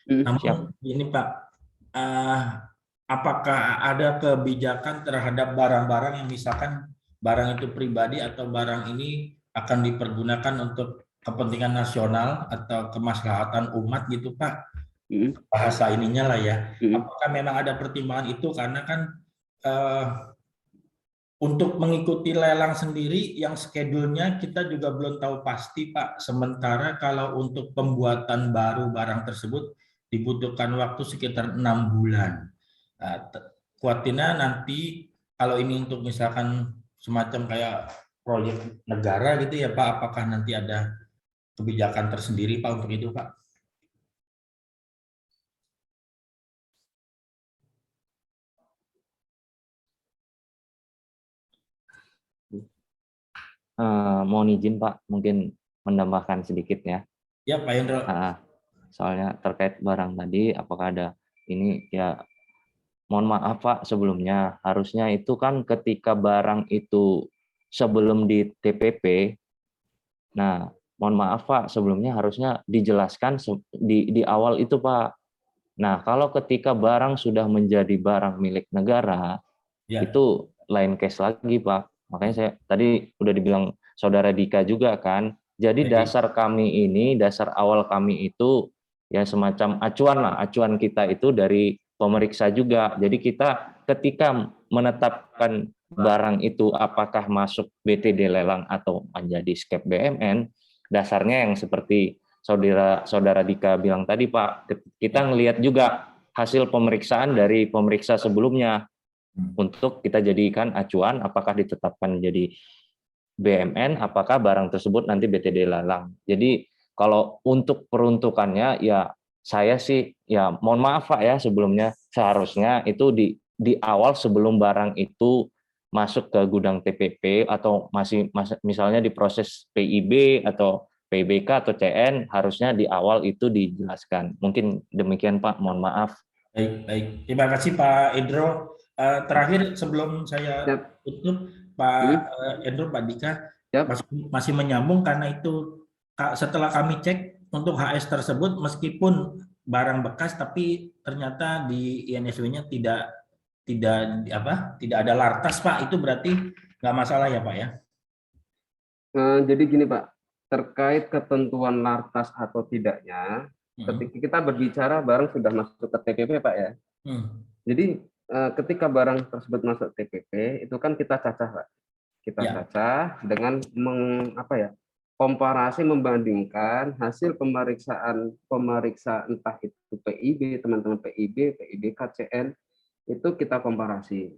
Namun ini Pak, apakah ada kebijakan terhadap barang-barang yang misalkan barang itu pribadi atau barang ini akan dipergunakan untuk kepentingan nasional atau kemaslahatan umat gitu Pak? Bahasa ininya lah ya. Apakah memang ada pertimbangan itu karena kan untuk mengikuti lelang sendiri yang schedule-nya kita juga belum tahu pasti Pak. Sementara kalau untuk pembuatan baru barang tersebut dibutuhkan waktu sekitar 6 bulan. Khawatirnya nanti kalau ini untuk misalkan semacam kayak proyek negara gitu ya Pak, apakah nanti ada kebijakan tersendiri Pak untuk itu Pak? Mohon izin Pak, mungkin menambahkan sedikit ya. Ya Pak Hendro. Soalnya terkait barang tadi, apakah ada ini ya, mohon maaf Pak sebelumnya, harusnya itu kan ketika barang itu sebelum di TPP, nah mohon maaf Pak sebelumnya harusnya dijelaskan di awal itu Pak. Nah kalau ketika barang sudah menjadi barang milik negara, itu lain case lagi Pak. Makanya saya tadi udah dibilang Saudara Dika juga kan. Jadi dasar kami ini, dasar awal kami itu ya semacam acuan lah. Acuan kita itu dari pemeriksa juga. Jadi kita ketika menetapkan barang itu apakah masuk BTD lelang atau menjadi skep BMN, dasarnya yang seperti Saudara Dika bilang tadi Pak, kita ngelihat juga hasil pemeriksaan dari pemeriksa sebelumnya. Untuk kita jadikan acuan apakah ditetapkan jadi BMN, apakah barang tersebut nanti BTD lelang. Jadi kalau untuk peruntukannya ya saya sih ya mohon maaf Pak ya sebelumnya seharusnya itu di awal sebelum barang itu masuk ke gudang TPP atau masih misalnya di proses PIB atau PBK atau CN harusnya di awal itu dijelaskan. Mungkin demikian Pak, mohon maaf. Baik. Terima kasih Pak Endro. Terakhir sebelum saya tutup Pak Endro, Pak Dika masih menyambung karena itu setelah kami cek untuk HS tersebut meskipun barang bekas tapi ternyata di INSW-nya tidak ada lartas Pak, itu berarti nggak masalah ya Pak ya? Jadi gini Pak, terkait ketentuan lartas atau tidaknya, ketika kita berbicara barang sudah masuk ke TPP Pak ya. Jadi ketika barang tersebut masuk TPP itu kan kita cacah Pak. Kita cacah dengan komparasi membandingkan hasil pemeriksaan entah itu PIB, teman-teman PIB, KCN itu kita komparasi.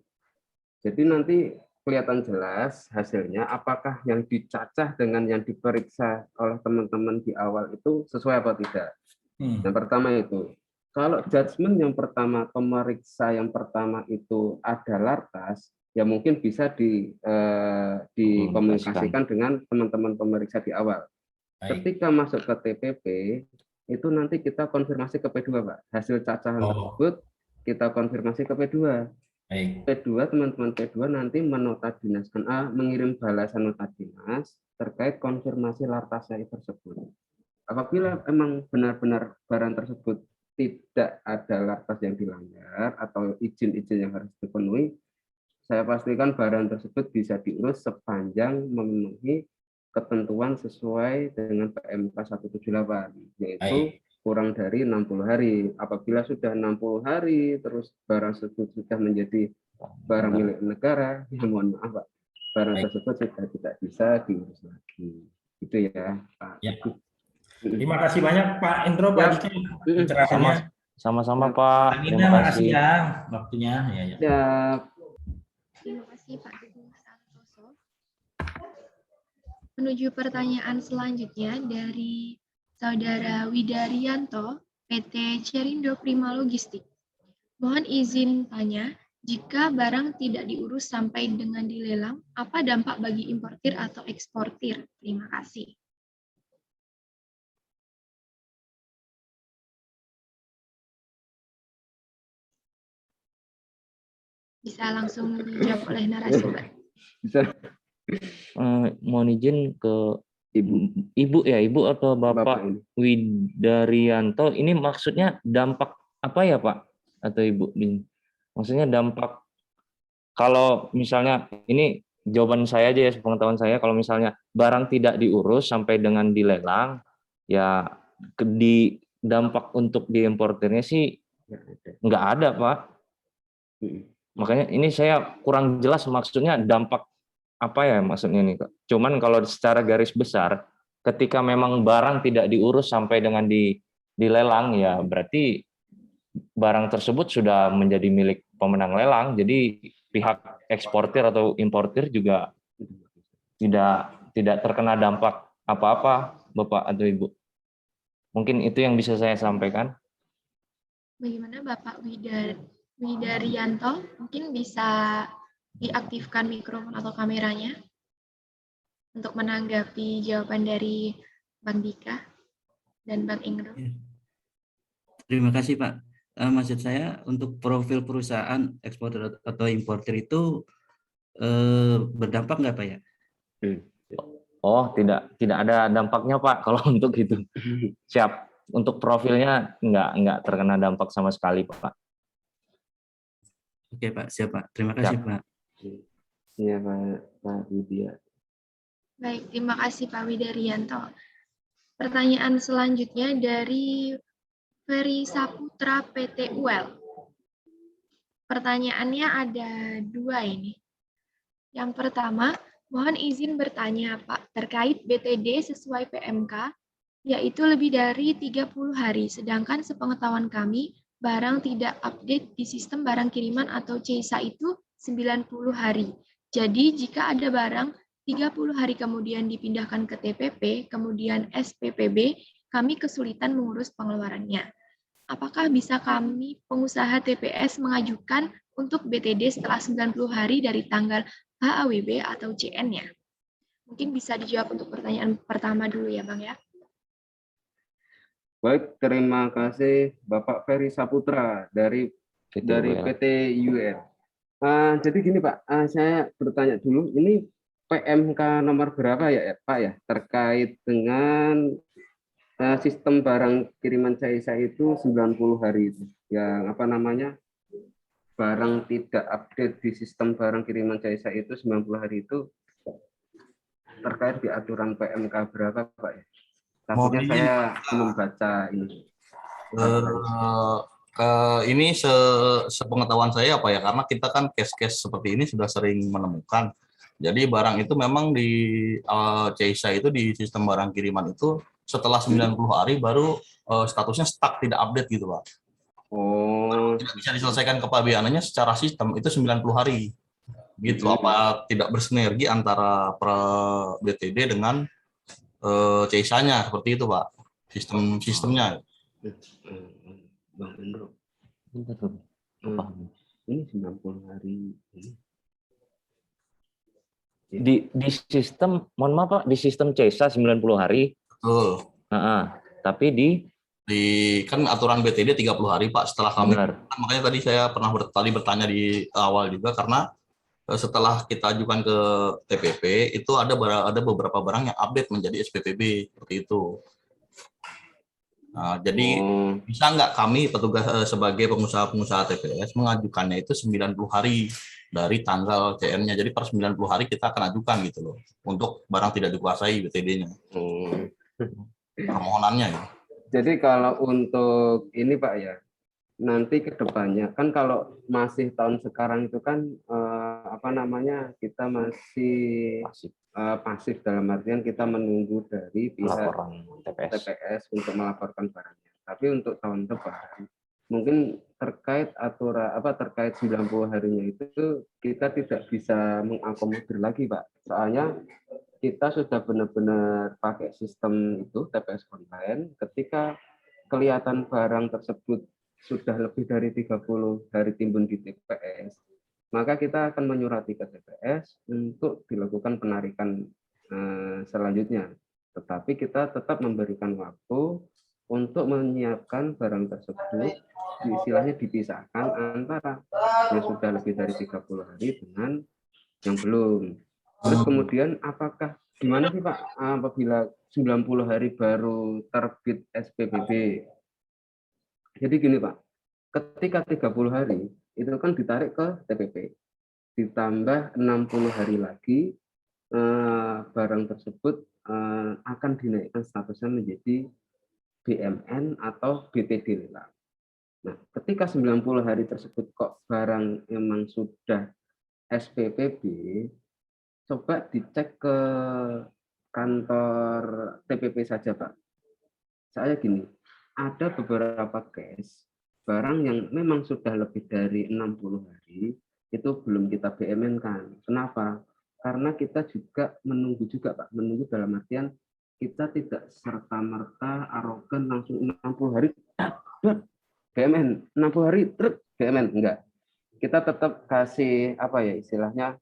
Jadi nanti kelihatan jelas hasilnya apakah yang dicacah dengan yang diperiksa oleh teman-teman di awal itu sesuai apa tidak. Yang pertama itu. Kalau judgement yang pertama, pemeriksa yang pertama itu ada lartas, ya mungkin bisa dikomunikasikan dengan teman-teman pemeriksa di awal. Ketika masuk ke TPP, itu nanti kita konfirmasi ke P2 Pak, hasil cacahan tersebut kita konfirmasi ke P2. Baik. P2, teman-teman P2 nanti menotadinaskan mengirim balasan nota dinas terkait konfirmasi lartas saya tersebut. Apabila memang benar-benar barang tersebut tidak ada lartas yang dilanggar atau izin-izin yang harus dipenuhi, saya pastikan barang tersebut bisa diurus sepanjang memenuhi ketentuan sesuai dengan PMK 178, yaitu kurang dari 60 hari. Apabila sudah 60 hari, terus barang tersebut sudah menjadi barang milik negara, ya mohon maaf Pak, barang tersebut sudah tidak bisa diurus lagi. Itu ya Pak. Ya. Terima kasih banyak Pak Endro, Pak Dika, pencerahannya. Sama-sama Pak. Terima kasih ya waktunya. Ya. Terima kasih Pak Dudung Santoso. Menuju pertanyaan selanjutnya dari Saudara Widarianto, PT Cerindo Prima Logistik. Mohon izin tanya, jika barang tidak diurus sampai dengan dilelang, apa dampak bagi importir atau eksportir? Terima kasih. Bisa langsung dijawab oleh narasumber. Bisa. Mohon izin ke Ibu ya, Ibu atau Bapak Widarianto, ini maksudnya dampak apa ya Pak atau Ibu? Maksudnya dampak kalau misalnya, ini jawaban saya aja ya, sepengetahuan saya, kalau misalnya barang tidak diurus sampai dengan dilelang, ya di dampak untuk diimportirnya sih nggak ada Pak. Makanya ini saya kurang jelas maksudnya dampak apa ya maksudnya nih Kak. Cuman kalau secara garis besar, ketika memang barang tidak diurus sampai dengan dilelang, ya berarti barang tersebut sudah menjadi milik pemenang lelang. Jadi pihak eksportir atau importir juga tidak terkena dampak apa-apa, Bapak atau Ibu. Mungkin itu yang bisa saya sampaikan. Bagaimana Bapak Widarianto? Mungkin bisa diaktifkan mikrofon atau kameranya untuk menanggapi jawaban dari Bang Dika dan Bang Ingro. Terima kasih Pak. Maksud saya untuk profil perusahaan eksportir atau importir itu berdampak nggak Pak ya? Oh, tidak ada dampaknya Pak kalau untuk itu. Siap. Untuk profilnya nggak terkena dampak sama sekali Pak. Oke Pak, siap Pak. Terima kasih Pak. Iya Pak Widya. Baik, terima kasih Pak Widarianto. Pertanyaan selanjutnya dari Ferry Saputra PT UL. Pertanyaannya ada dua ini. Yang pertama, mohon izin bertanya Pak terkait BTD sesuai PMK, yaitu lebih dari 30 hari, sedangkan sepengetahuan kami, barang tidak update di sistem barang kiriman atau CISA itu 90 hari. Jadi jika ada barang 30 hari kemudian dipindahkan ke TPP, kemudian SPPB, kami kesulitan mengurus pengeluarannya. Apakah bisa kami pengusaha TPS mengajukan untuk BTD setelah 90 hari dari tanggal HAWB atau CN-nya? Mungkin bisa dijawab untuk pertanyaan pertama dulu ya Bang ya. Baik, terima kasih Bapak Ferry Saputra dari PT UL. Jadi gini Pak, saya bertanya dulu, ini PMK nomor berapa ya Pak ya terkait dengan sistem barang kiriman CISA itu 90 hari itu, yang apa namanya, barang tidak update di sistem barang kiriman CISA itu 90 hari itu terkait di aturan PMK berapa Pak ya? Takutnya saya belum baca ini. Ini sepengetahuan saya apa ya, karena kita kan case-case seperti ini sudah sering menemukan. Jadi barang itu memang di CISA itu di sistem barang kiriman itu setelah 90 hari baru statusnya stuck, tidak update gitu Pak. Tidak bisa diselesaikan kepabeanannya secara sistem itu 90 hari. Gitu, apa tidak bersinergi antara BTD dengan CISA-nya, seperti itu Pak, sistemnya. Bang Endro, ini 90 hari ini. Di sistem, mohon maaf Pak, di sistem CISA 90 hari. Betul. Tapi di kan aturan BTD 30 hari Pak setelah kami, Benar. makanya tadi saya pernah bertanya di awal juga, karena setelah kita ajukan ke TPP itu ada beberapa barang yang update menjadi SPPB seperti itu. Nah, jadi bisa nggak kami petugas sebagai pengusaha-pengusaha TPS mengajukannya itu 90 hari dari tanggal CN-nya. Jadi per 90 hari kita akan ajukan gitu loh untuk barang tidak dikuasai BTD-nya. Permohonannya ya. Jadi kalau untuk ini Pak ya, nanti ke depannya kan kalau masih tahun sekarang itu kan kita masih pasif dalam artian kita menunggu dari pihak TPS untuk melaporkan barangnya. Tapi untuk tahun depan mungkin terkait terkait 90 harinya itu kita tidak bisa mengakomodir lagi Pak. Soalnya kita sudah benar-benar pakai sistem itu TPS online. Ketika kelihatan barang tersebut sudah lebih dari 30 hari timbun di TPS, maka kita akan menyurati ke TPS untuk dilakukan penarikan selanjutnya. Tetapi kita tetap memberikan waktu untuk menyiapkan barang tersebut, istilahnya dipisahkan antara yang sudah lebih dari 30 hari dengan yang belum. Terus kemudian apakah gimana sih Pak apabila 90 hari baru terbit SPPB? Jadi gini Pak, ketika 30 hari itu kan ditarik ke TPP, ditambah 60 hari lagi barang tersebut akan dinaikkan statusnya menjadi BMN atau BTD lelang. Nah, ketika 90 hari tersebut kok barang memang sudah SPPB, coba dicek ke kantor TPP saja Pak. Saya gini, ada beberapa case barang yang memang sudah lebih dari 60 hari itu belum kita BMN-kan. Kenapa? Karena kita juga menunggu juga Pak, menunggu dalam artian kita tidak serta-merta arogan langsung 60 hari BMN, 60 hari BMN, enggak. Kita tetap kasih istilahnya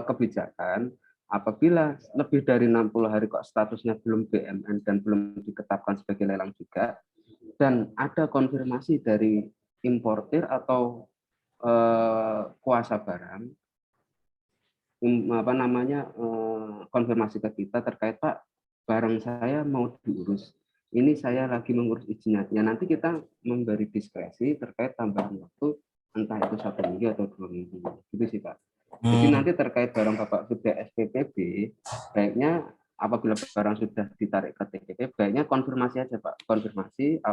kebijakan apabila lebih dari 60 hari kok statusnya belum BMN dan belum ditetapkan sebagai lelang juga, dan ada konfirmasi dari importir atau kuasa barang, konfirmasi ke kita terkait Pak, barang saya mau diurus, ini saya lagi mengurus izinnya. Ya nanti kita memberi diskresi terkait tambahan waktu, entah itu 1 minggu atau 2 minggu, gitu sih Pak. Jadi nanti terkait barang Bapak sudah SPPB, baiknya apabila barang sudah ditarik ke TPP, baiknya konfirmasi aja Pak. Konfirmasi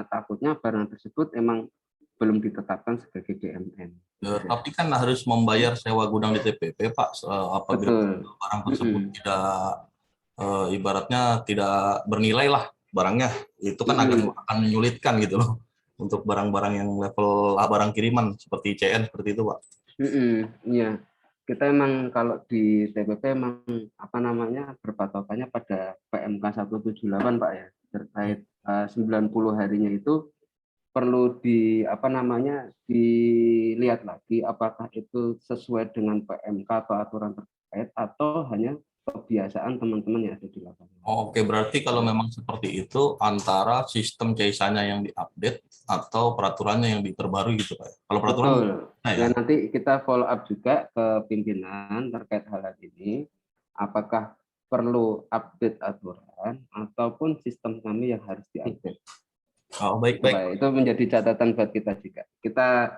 takutnya barang tersebut emang belum ditetapkan sebagai BMN. Tapi kan harus membayar sewa gudang di TPP Pak, apabila barang tersebut tidak ibaratnya tidak bernilai lah barangnya, itu kan akan menyulitkan gitu loh untuk barang-barang yang level barang kiriman seperti CN seperti itu Pak. Iya, kita emang kalau di TPP emang berpatokannya pada PMK 178 Pak ya, terkait 90 harinya itu perlu dilihat lagi apakah itu sesuai dengan PMK atau aturan terkait atau hanya kebiasaan teman-teman yang ada di lapangan. Oke, berarti kalau memang seperti itu antara sistem CISA-nya yang diupdate atau peraturannya yang diperbarui gitu Pak. Kalau peraturan ya nanti kita follow up juga ke pimpinan terkait hal ini, apakah perlu update aturan ataupun sistem kami yang harus diupdate. Oh, baik. Itu menjadi catatan buat kita juga. Kita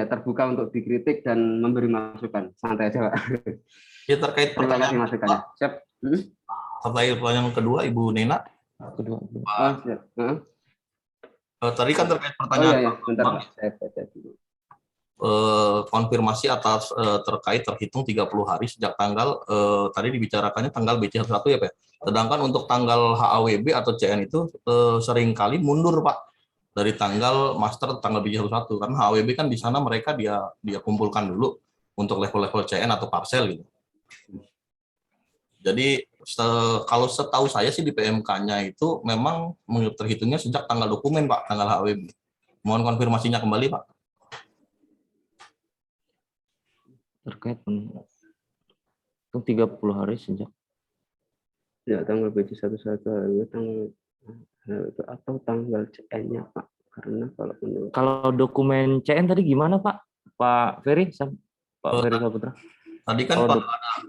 terbuka untuk dikritik dan memberi masukan. Santai aja Pak. Ya, terkait terima kasih masukannya. Siap. Terkait pertanyaan kedua Ibu Nena. Siap. Tadi kan terkait pertanyaan bentar, saya baca dulu. Konfirmasi atas terkait terhitung 30 hari sejak tanggal tadi dibicarakannya tanggal BC1 ya Pak. Sedangkan untuk tanggal HAWB atau CN itu seringkali mundur Pak dari tanggal master tanggal BC1 karena HAWB kan di sana mereka dia kumpulkan dulu untuk level-level CN atau parcel gitu. Jadi kalau setahu saya sih di PMK-nya itu memang terhitungnya sejak tanggal dokumen Pak, tanggal HAWB. Mohon konfirmasinya kembali Pak. Terkait itu 30 hari sejak ya tanggal BC11 tanggal Atau tanggal CN-nya Pak? Karena kalau menurut Kalau dokumen CN tadi gimana Pak? Pak Ferry, Pak Ferry Saputra? Tadi kan Kalau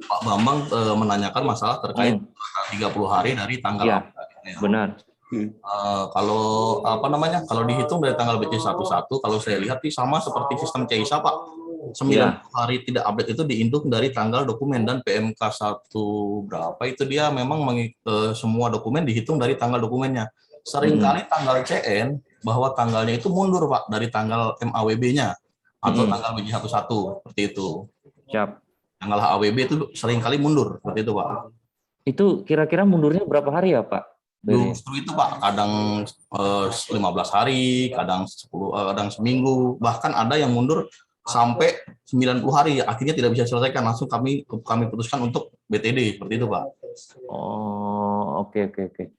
Pak Bambang menanyakan masalah terkait 30 hari dari tanggal ya, apa. benar. Kalau apa namanya? Kalau dihitung dari tanggal BC11, kalau saya lihat sih sama seperti sistem CISA Pak. 90 hari tidak update itu dihitung dari tanggal dokumen, dan PMK 1 berapa itu dia memang semua dokumen dihitung dari tanggal dokumennya. Seringkali tanggal CN bahwa tanggalnya itu mundur Pak dari tanggal MAWB-nya atau tanggal BC11 seperti itu. Siap. Tanggal HAWB itu seringkali mundur seperti itu Pak. Itu kira-kira mundurnya berapa hari ya Pak? Justru itu Pak, kadang 15 hari, kadang 10, kadang seminggu, bahkan ada yang mundur sampai 90 hari, akhirnya tidak bisa diselesaikan, langsung kami putuskan untuk BTD seperti itu Pak. Oh, oke.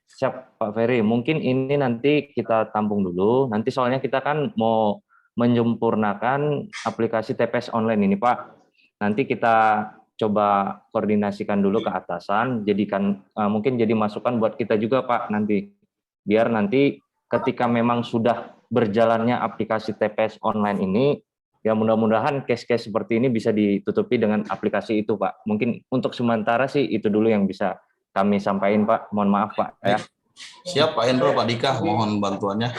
Siap Pak Ferry, mungkin ini nanti kita tampung dulu, nanti soalnya kita kan mau menyempurnakan aplikasi TPS online ini Pak. Nanti kita coba koordinasikan dulu ke atasan, jadikan mungkin jadi masukan buat kita juga Pak nanti, biar nanti ketika memang sudah berjalannya aplikasi TPS online ini, ya mudah-mudahan case-case seperti ini bisa ditutupi dengan aplikasi itu Pak. Mungkin untuk sementara sih itu dulu yang bisa kami sampaikan Pak. Mohon maaf Pak ya. Siap Pak Hendro, Pak Dika, mohon bantuannya.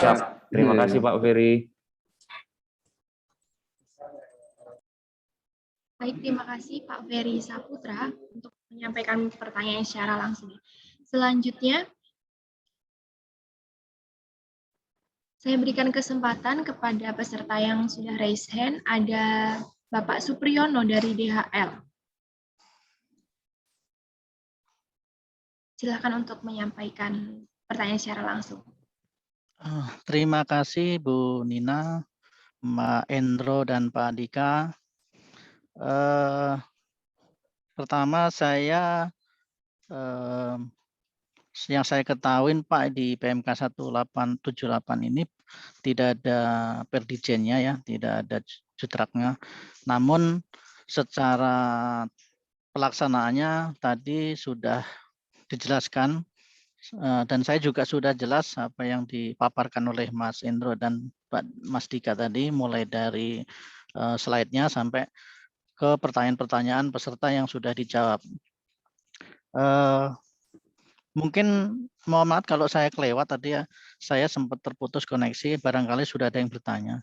Siap. Terima kasih Pak Ferry. Baik, terima kasih Pak Ferry Saputra untuk menyampaikan pertanyaan secara langsung. Selanjutnya, saya berikan kesempatan kepada peserta yang sudah raise hand. Ada Bapak Supriyono dari DHL. Silakan untuk menyampaikan pertanyaan secara langsung. Terima kasih Bu Nina, Mbak Endro, dan Pak Dika. Pertama yang saya ketahui Pak, di PMK 1878 ini tidak ada perdijennya ya, tidak ada jutraknya. Namun secara pelaksanaannya tadi sudah dijelaskan, dan saya juga sudah jelas apa yang dipaparkan oleh Mas Endro dan Mas Dika tadi, mulai dari slide-nya sampai ke pertanyaan-pertanyaan peserta yang sudah dijawab. Mungkin mohon maaf kalau saya kelewat tadi ya, saya sempat terputus koneksi, barangkali sudah ada yang bertanya.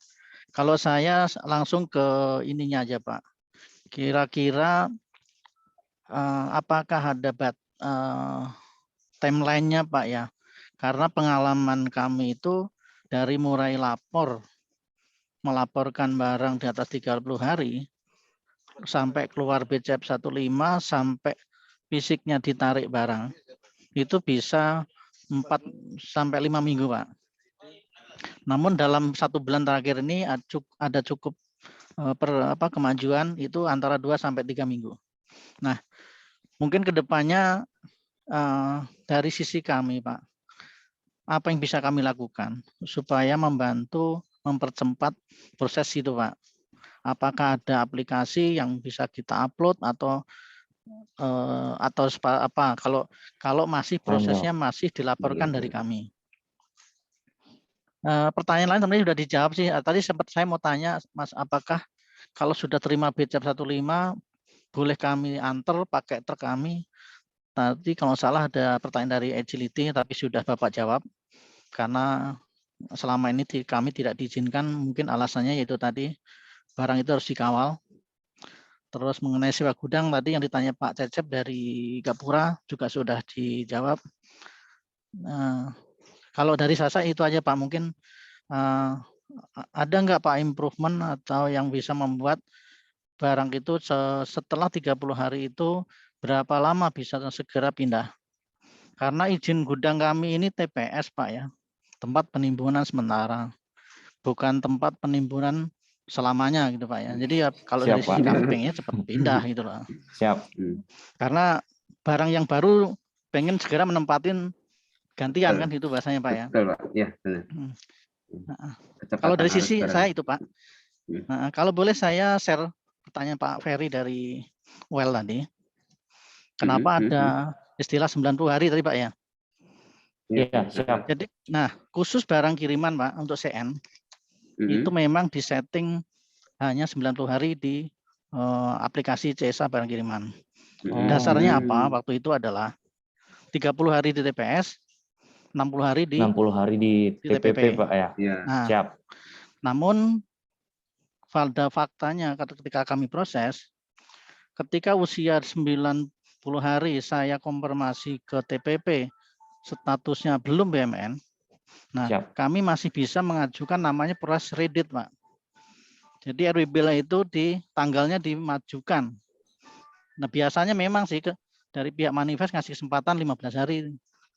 Kalau saya langsung ke ininya aja Pak, kira-kira apakah ada timeline-nya Pak ya? Karena pengalaman kami itu dari mulai melaporkan barang di atas 30 hari, sampai keluar BCP 15, sampai fisiknya ditarik barang, itu bisa 4 sampai 5 minggu Pak. Namun dalam 1 bulan terakhir ini ada cukup kemajuan, itu antara 2 sampai 3 minggu. Nah, mungkin kedepannya dari sisi kami Pak, apa yang bisa kami lakukan supaya membantu mempercepat proses itu Pak? Apakah ada aplikasi yang bisa kita upload atau apa kalau masih prosesnya masih dilaporkan dari kami? Pertanyaan lain sebenarnya sudah dijawab sih. Tadi sempat saya mau tanya Mas, apakah kalau sudah terima BCP 15 boleh kami antar pakai truk kami? Tadi kalau salah ada pertanyaan dari Agility, tapi sudah Bapak jawab, karena selama ini kami tidak diizinkan, mungkin alasannya yaitu tadi barang itu harus dikawal. Terus mengenai sewa gudang tadi yang ditanya Pak Cecep dari Gapura juga sudah dijawab. Kalau dari saya itu aja Pak, mungkin ada nggak Pak improvement atau yang bisa membuat barang itu setelah 30 hari itu berapa lama bisa segera pindah? Karena izin gudang kami ini TPS Pak ya, tempat penimbunan sementara, bukan tempat penimbunan selamanya gitu Pak ya. Jadi ya kalau dari sisi kami pengennya cepat pindah gitu loh. Siap. Karena barang yang baru pengen segera menempatin gantian kan itu bahasanya Pak ya. Betul Pak, ya benar. Kalau dari sisi saya itu Pak. Nah, kalau boleh saya share pertanyaan Pak Ferry dari Well tadi. Kenapa ada istilah 90 hari tadi Pak ya? Iya, siap. Jadi, nah khusus barang kiriman Pak untuk CN itu memang disetting hanya 90 hari di aplikasi CSA barang kiriman. Dasarnya apa? Waktu itu adalah 30 hari di TPS, 60 hari di 60 hari di TPP, Pak ya. Nah, Siap. namun pada faktanya ketika kami proses, ketika usia 90 hari saya konfirmasi ke TPP statusnya belum BMN, nah kami masih bisa mengajukan namanya proses redit, Pak. Jadi RWB itu di tanggalnya dimajukan. Nah biasanya memang sih dari pihak manifest ngasih kesempatan 15 hari,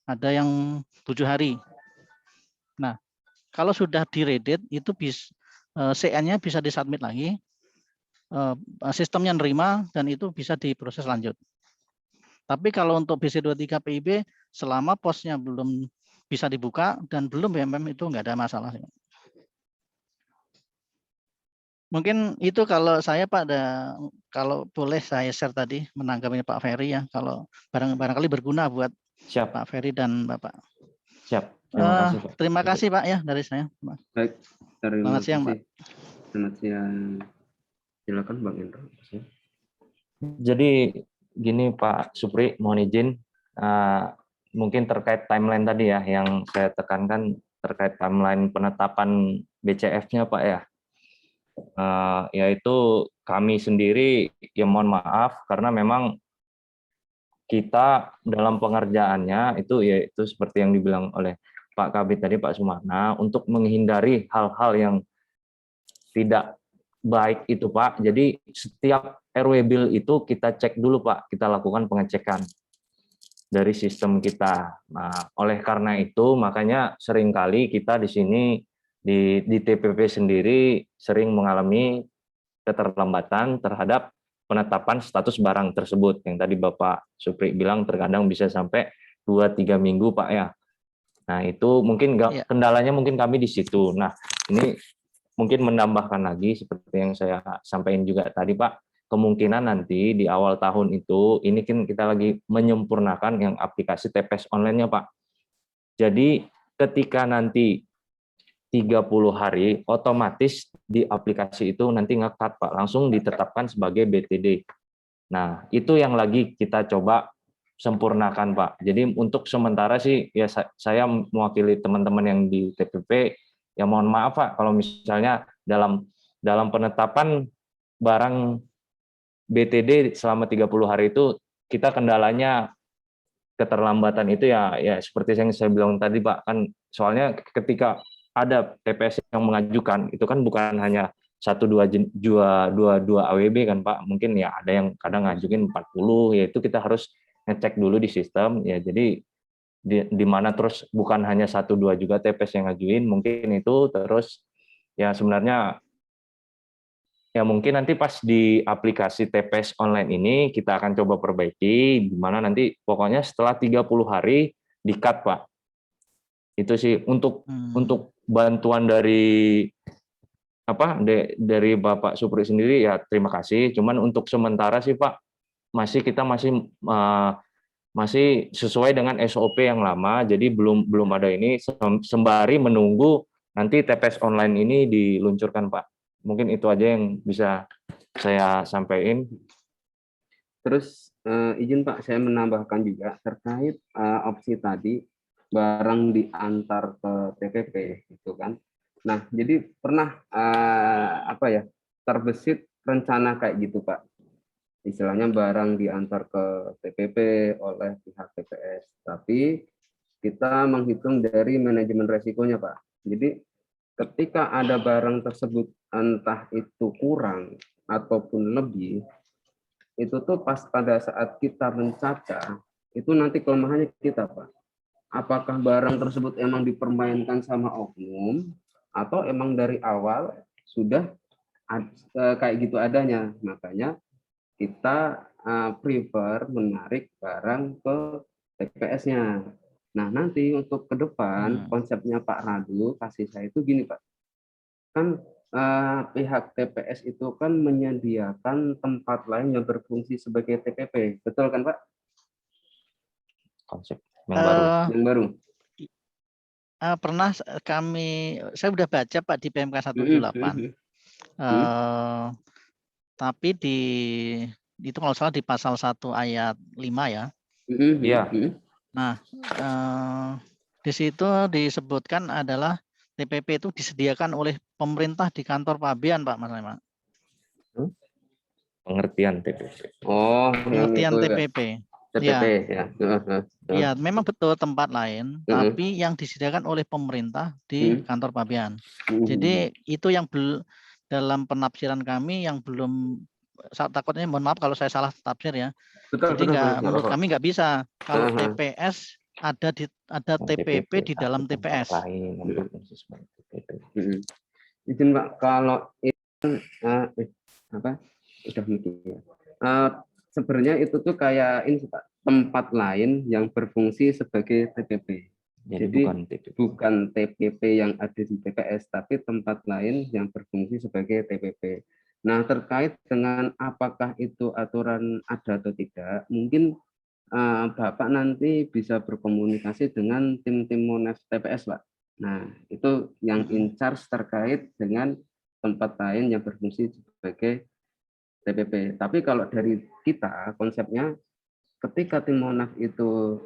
ada yang 7 hari. Nah kalau sudah diredit itu CN-nya bisa disubmit lagi, sistemnya nerima dan itu bisa diproses lanjut. Tapi kalau untuk BC23 PIB selama posnya belum bisa dibuka dan belum BMM itu nggak ada masalah. Mungkin itu kalau saya Pak, kalau boleh saya share tadi menanggapi Pak Ferry ya, kalau barangkali berguna buat Pak Ferry dan Bapak. Siap. Terima kasih Pak. Terima kasih Pak ya dari saya. Baik, Selamat siang Pak. Selamat siang. Silakan Bang Indro. Jadi gini Pak Supri, mohon izin, mungkin terkait timeline tadi ya, yang saya tekankan terkait timeline penetapan BCF-nya Pak ya. Yaitu kami sendiri ya mohon maaf karena memang kita dalam pengerjaannya itu yaitu seperti yang dibilang oleh Pak Kabid tadi, Pak Sumarna, untuk menghindari hal-hal yang tidak baik itu Pak. Jadi setiap RW Bill itu kita cek dulu Pak, kita lakukan pengecekan dari sistem kita. Nah, oleh karena itu makanya seringkali kita di sini di TPP sendiri sering mengalami keterlambatan terhadap penetapan status barang tersebut. Yang tadi Bapak Supri bilang terkadang bisa sampai 2-3 minggu Pak ya. Nah itu mungkin kendalanya mungkin kami di situ. Nah ini mungkin menambahkan lagi seperti yang saya sampaikan juga tadi Pak, kemungkinan nanti di awal tahun itu ini kan kita lagi menyempurnakan yang aplikasi TPS online-nya Pak. Jadi ketika nanti 30 hari otomatis di aplikasi itu nanti nge-cut Pak, langsung ditetapkan sebagai BTD. Nah, itu yang lagi kita coba sempurnakan Pak. Jadi untuk sementara sih ya saya mewakili teman-teman yang di TPP ya mohon maaf Pak kalau misalnya dalam penetapan barang BTD selama 30 hari itu kita kendalanya keterlambatan itu ya seperti yang saya bilang tadi Pak, kan soalnya ketika ada TPS yang mengajukan itu kan bukan hanya 1-2 AWB kan Pak, mungkin ya ada yang kadang ngajuin 40, yaitu kita harus ngecek dulu di sistem ya. Jadi di mana terus bukan hanya 1-2 juga TPS yang ngajuin, mungkin itu terus ya sebenarnya ya mungkin nanti pas di aplikasi TPS online ini kita akan coba perbaiki, di mana nanti pokoknya setelah 30 hari di-cut Pak. Itu sih untuk bantuan dari dari Bapak Supri sendiri ya terima kasih. Cuman untuk sementara sih Pak kita masih sesuai dengan SOP yang lama. Jadi belum ada ini sembari menunggu nanti TPS online ini diluncurkan Pak. Mungkin itu aja yang bisa saya sampaikan. Terus izin Pak saya menambahkan juga terkait opsi tadi barang diantar ke TPP itu kan. Nah, jadi pernah terbesit rencana kayak gitu Pak. Istilahnya barang diantar ke TPP oleh pihak TPS, tapi kita menghitung dari manajemen resikonya Pak. Jadi ketika ada barang tersebut entah itu kurang ataupun lebih, itu tuh pas pada saat kita mencaca itu nanti kelemahannya kita Pak. Apakah barang tersebut emang dipermainkan sama oknum atau emang dari awal sudah kayak gitu adanya. Makanya kita prefer menarik barang ke TPS-nya. Nah, nanti untuk ke depan konsepnya Pak Radu kasih saya itu gini Pak. Kan pihak TPS itu kan menyediakan tempat lain yang berfungsi sebagai TPP. Betul kan Pak? Konsep yang baru. pernah saya udah baca Pak di PMK 178. Tapi itu kalau salah di pasal 1 ayat 5 ya. Iya. Nah, di situ disebutkan adalah TPP itu disediakan oleh pemerintah di kantor pabean, Pak Mas Lema. Pengertian TPP. Oh, pengertian TPP. TPP Ya. ya. Ya, memang betul tempat lain, tapi yang disediakan oleh pemerintah di kantor pabean. Jadi itu yang dalam penafsiran kami yang belum, takutnya mohon maaf kalau saya salah tafsir ya. Jadi menurut kami nggak bisa kalau TPS ada TPP di dalam TPS. Izin Pak, kalau itu udah mungkin ya. Sebenarnya itu tuh kayak ini Pak, tempat lain yang berfungsi sebagai TPP. Jadi bukan TPP yang ada di TPS, tapi tempat lain yang berfungsi sebagai TPP. Nah, terkait dengan apakah itu aturan ada atau tidak, mungkin Bapak nanti bisa berkomunikasi dengan tim Monas TPS, Pak. Nah, itu yang in charge terkait dengan tempat lain yang berfungsi sebagai TPP. Tapi kalau dari kita konsepnya, ketika tim Monas itu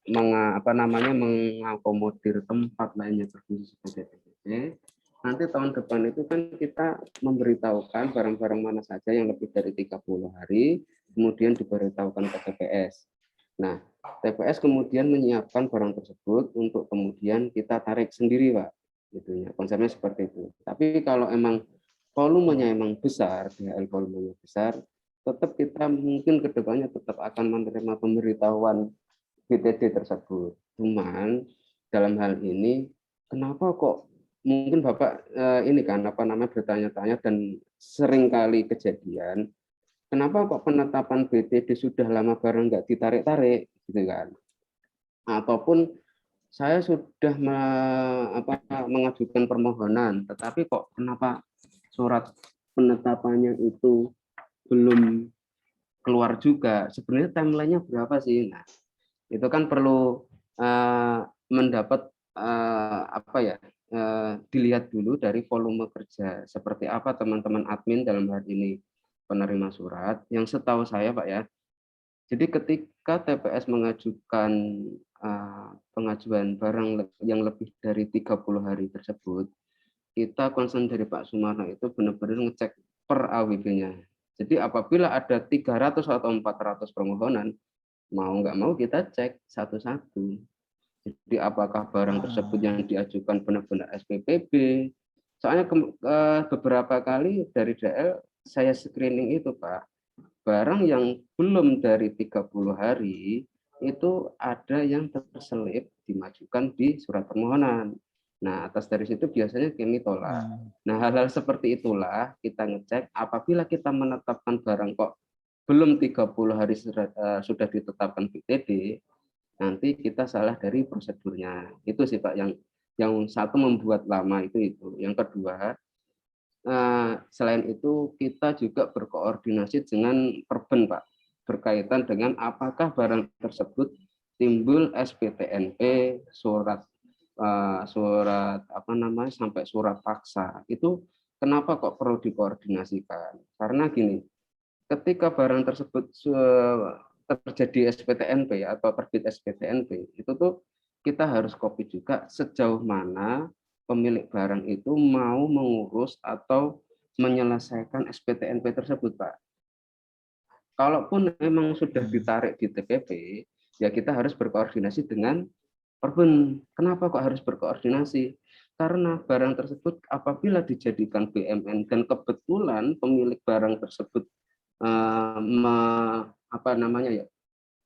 mengakomodir tempat lainnya berfungsi sebagai TPP, nanti tahun depan itu kan kita memberitahukan barang-barang mana saja yang lebih dari 30 hari, kemudian diberitahukan ke TPS. Nah, TPS kemudian menyiapkan barang tersebut untuk kemudian kita tarik sendiri, Pak. Gitu ya, konsepnya seperti itu. Tapi kalau emang volumenya emang besar, DHL volumenya besar, tetap kita mungkin kedepannya tetap akan menerima pemberitahuan BTD tersebut. Cuman dalam hal ini, kenapa kok mungkin Bapak ini kan bertanya-tanya dan seringkali kejadian, kenapa kok penetapan BTD sudah lama barang nggak ditarik-tarik, gitu kan? Ataupun saya sudah mengajukan permohonan, tetapi kok kenapa surat penetapannya itu belum keluar juga? Sebenarnya timeline-nya berapa sih? Nah, itu kan perlu mendapat dilihat dulu dari volume kerja seperti apa teman-teman admin dalam hal ini penerima surat. Yang setahu saya Pak ya, jadi ketika TPS mengajukan pengajuan barang yang lebih dari 30 hari tersebut, kita concern dari Pak Sumarno itu benar-benar ngecek per AWB-nya. Jadi apabila ada 300 atau 400 permohonan, mau nggak mau kita cek satu-satu. Jadi apakah barang tersebut yang diajukan benar-benar SPPB. Soalnya beberapa kali dari DL saya screening itu Pak, barang yang belum dari 30 hari itu ada yang terselip dimajukan di surat permohonan. Nah, atas dari situ biasanya kami tolak. Nah, hal-hal seperti itulah kita ngecek apabila kita menetapkan barang kok belum 30 hari sudah ditetapkan BTD, nanti kita salah dari prosedurnya. Itu sih Pak yang satu membuat lama itu. Yang kedua, selain itu kita juga berkoordinasi dengan Perben Pak, berkaitan dengan apakah barang tersebut timbul SPTNP, surat sampai surat paksa. Itu kenapa kok perlu dikoordinasikan? Karena gini, ketika barang tersebut terjadi SPTNP atau terbit SPTNP, itu tuh kita harus copy juga sejauh mana pemilik barang itu mau mengurus atau menyelesaikan SPTNP tersebut, Pak. Kalaupun memang sudah ditarik di TPP, ya kita harus berkoordinasi dengan Perben. Kenapa kok harus berkoordinasi? Karena barang tersebut apabila dijadikan BMN dan kebetulan pemilik barang tersebut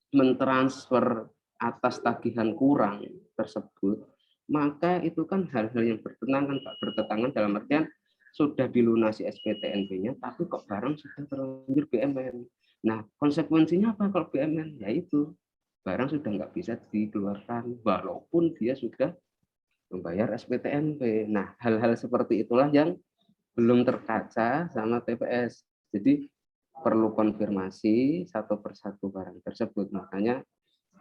mentransfer atas tagihan kurang tersebut, maka itu kan hal-hal yang bertentangan dalam artian sudah dilunasi SPTNP-nya, tapi kok barang sudah terlanjur BMN. Nah, konsekuensinya apa kalau BMN? Yaitu barang sudah nggak bisa dikeluarkan walaupun dia sudah membayar SPTNP. Nah, hal-hal seperti itulah yang belum terkaca sama TPS. Jadi perlu konfirmasi satu persatu barang tersebut. Makanya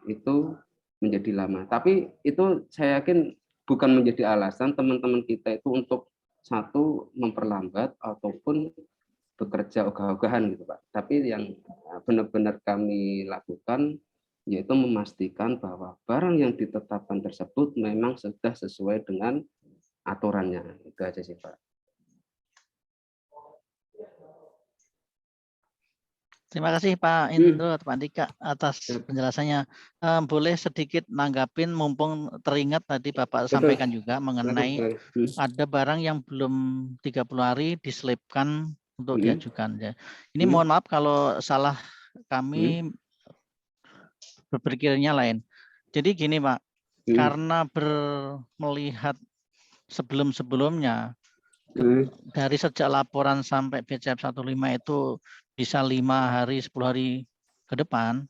itu menjadi lama. Tapi itu saya yakin bukan menjadi alasan teman-teman kita itu untuk satu memperlambat ataupun bekerja ogah-ogahan gitu Pak. Tapi yang benar-benar kami lakukan yaitu memastikan bahwa barang yang ditetapkan tersebut memang sudah sesuai dengan aturannya. Itu aja sih Pak. Terima kasih Pak Indro atau Pak Dika atas penjelasannya. Boleh sedikit nanggapin mumpung teringat tadi Bapak sampaikan juga mengenai ada barang yang belum 30 hari diselipkan untuk diajukan. Ini mohon maaf kalau salah kami berpikirnya lain. Jadi gini Pak, karena melihat sebelum-sebelumnya dari sejak laporan sampai BCF 15 itu bisa 5 hari, 10 hari ke depan.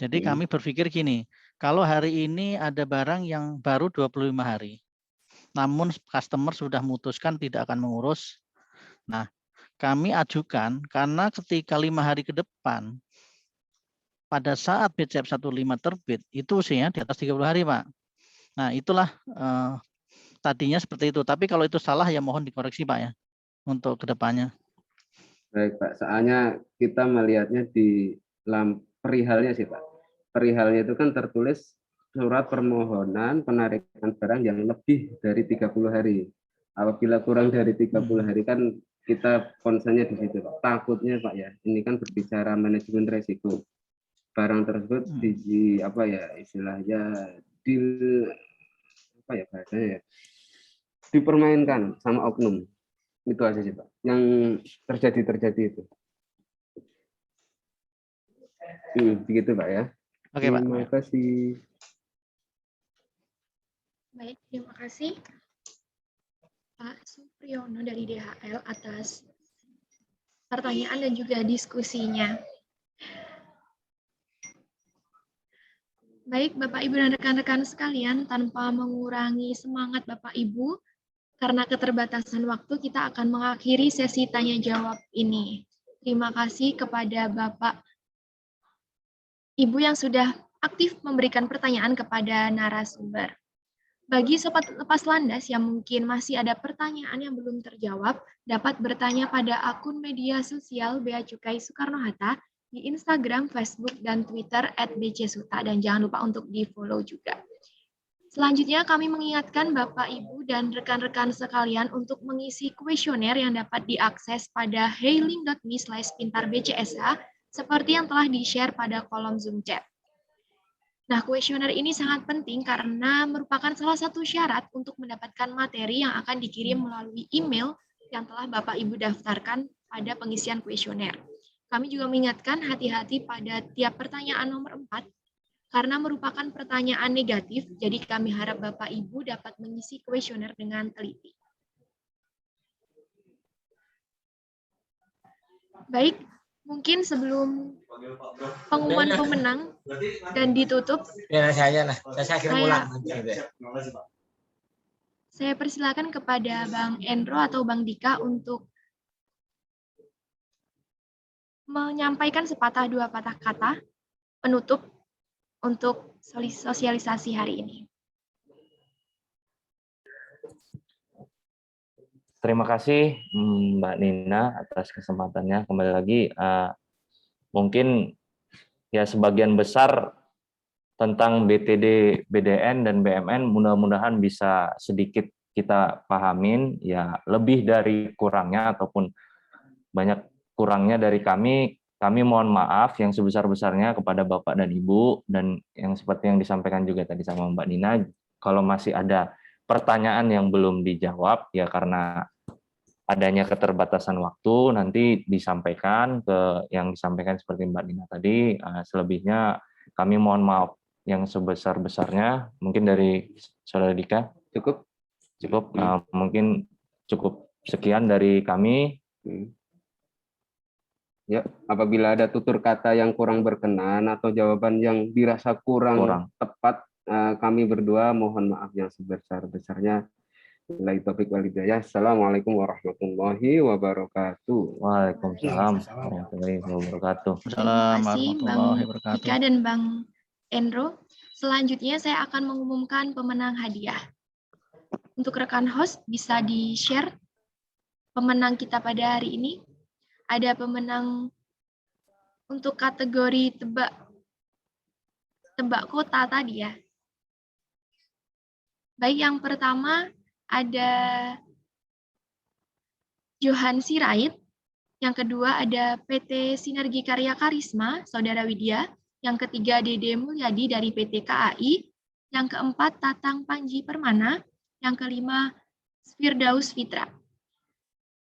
Jadi kami berpikir gini, kalau hari ini ada barang yang baru 25 hari, namun customer sudah memutuskan tidak akan mengurus. Nah, kami ajukan karena ketika 5 hari ke depan, pada saat BCF 15 terbit, itu usianya di atas 30 hari, Pak. Nah, itulah tadinya seperti itu. Tapi kalau itu salah, ya mohon dikoreksi, Pak, ya, untuk kedepannya. Baik, Pak. Soalnya kita melihatnya di perihalnya sih, Pak. Perihalnya itu kan tertulis surat permohonan penarikan barang yang lebih dari 30 hari. Apabila kurang dari 30 hari kan kita concernnya di situ, Pak. Takutnya, Pak, ya, ini kan berbicara manajemen resiko. Barang tersebut di apa ya istilahnya apa ya bahasanya ya, dipermainkan sama oknum. Itu aja sih Pak yang terjadi itu. Begitu Pak ya. Oke, Pak. Terima kasih. Baik, terima kasih Pak Supriyono dari DHL atas pertanyaan dan juga diskusinya. Baik, Bapak, Ibu, dan rekan-rekan sekalian, tanpa mengurangi semangat Bapak, Ibu, karena keterbatasan waktu, kita akan mengakhiri sesi tanya-jawab ini. Terima kasih kepada Bapak, Ibu yang sudah aktif memberikan pertanyaan kepada narasumber. Bagi sobat lepas landas yang mungkin masih ada pertanyaan yang belum terjawab, dapat bertanya pada akun media sosial Bea Cukai Soekarno-Hatta, di Instagram, Facebook, dan Twitter @bcsuta, dan jangan lupa untuk di-follow juga. Selanjutnya kami mengingatkan Bapak, Ibu, dan rekan-rekan sekalian untuk mengisi kuesioner yang dapat diakses pada heylink.me/pintarbcsa seperti yang telah di-share pada kolom Zoom chat. Nah, kuesioner ini sangat penting karena merupakan salah satu syarat untuk mendapatkan materi yang akan dikirim melalui email yang telah Bapak, Ibu daftarkan pada pengisian kuesioner. Kami juga mengingatkan hati-hati pada tiap pertanyaan nomor 4, karena merupakan pertanyaan negatif, jadi kami harap Bapak Ibu dapat mengisi kuesioner dengan teliti. Baik, mungkin sebelum pengumuman pemenang dan ditutup, saya persilakan kepada Bang Endro atau Bang Dika untuk menyampaikan sepatah dua patah kata penutup untuk sosialisasi hari ini. Terima kasih Mbak Nina atas kesempatannya. Kembali lagi, mungkin ya sebagian besar tentang BTD, BDN, dan BMN mudah-mudahan bisa sedikit kita pahamin, ya lebih dari kurangnya ataupun banyak kurangnya dari kami mohon maaf yang sebesar-besarnya kepada Bapak dan Ibu, dan yang seperti yang disampaikan juga tadi sama Mbak Nina, kalau masih ada pertanyaan yang belum dijawab, ya karena adanya keterbatasan waktu, nanti disampaikan ke yang disampaikan seperti Mbak Nina tadi. Selebihnya kami mohon maaf yang sebesar-besarnya. Mungkin dari Saudara Dika cukup, mungkin cukup sekian dari kami. Ya, apabila ada tutur kata yang kurang berkenan atau jawaban yang dirasa kurang tepat, kami berdua mohon maaf yang sebesar-besarnya. Wabillahi taufiq wal hidayah. Assalamualaikum warahmatullahi wabarakatuh. Waalaikumsalam warahmatullahi wabarakatuh. Terima kasih Bang Dika dan Bang Endro. Selanjutnya saya akan mengumumkan pemenang hadiah. Untuk rekan host bisa di-share pemenang kita pada hari ini. Ada pemenang untuk kategori tebak kota tadi ya. Baik, yang pertama ada Johan Sirait, yang kedua ada PT Sinergi Karya Karisma, Saudara Widya, yang ketiga Dede Mulyadi dari PT KAI, yang keempat Tatang Panji Permana, yang kelima Firdaus Fitra.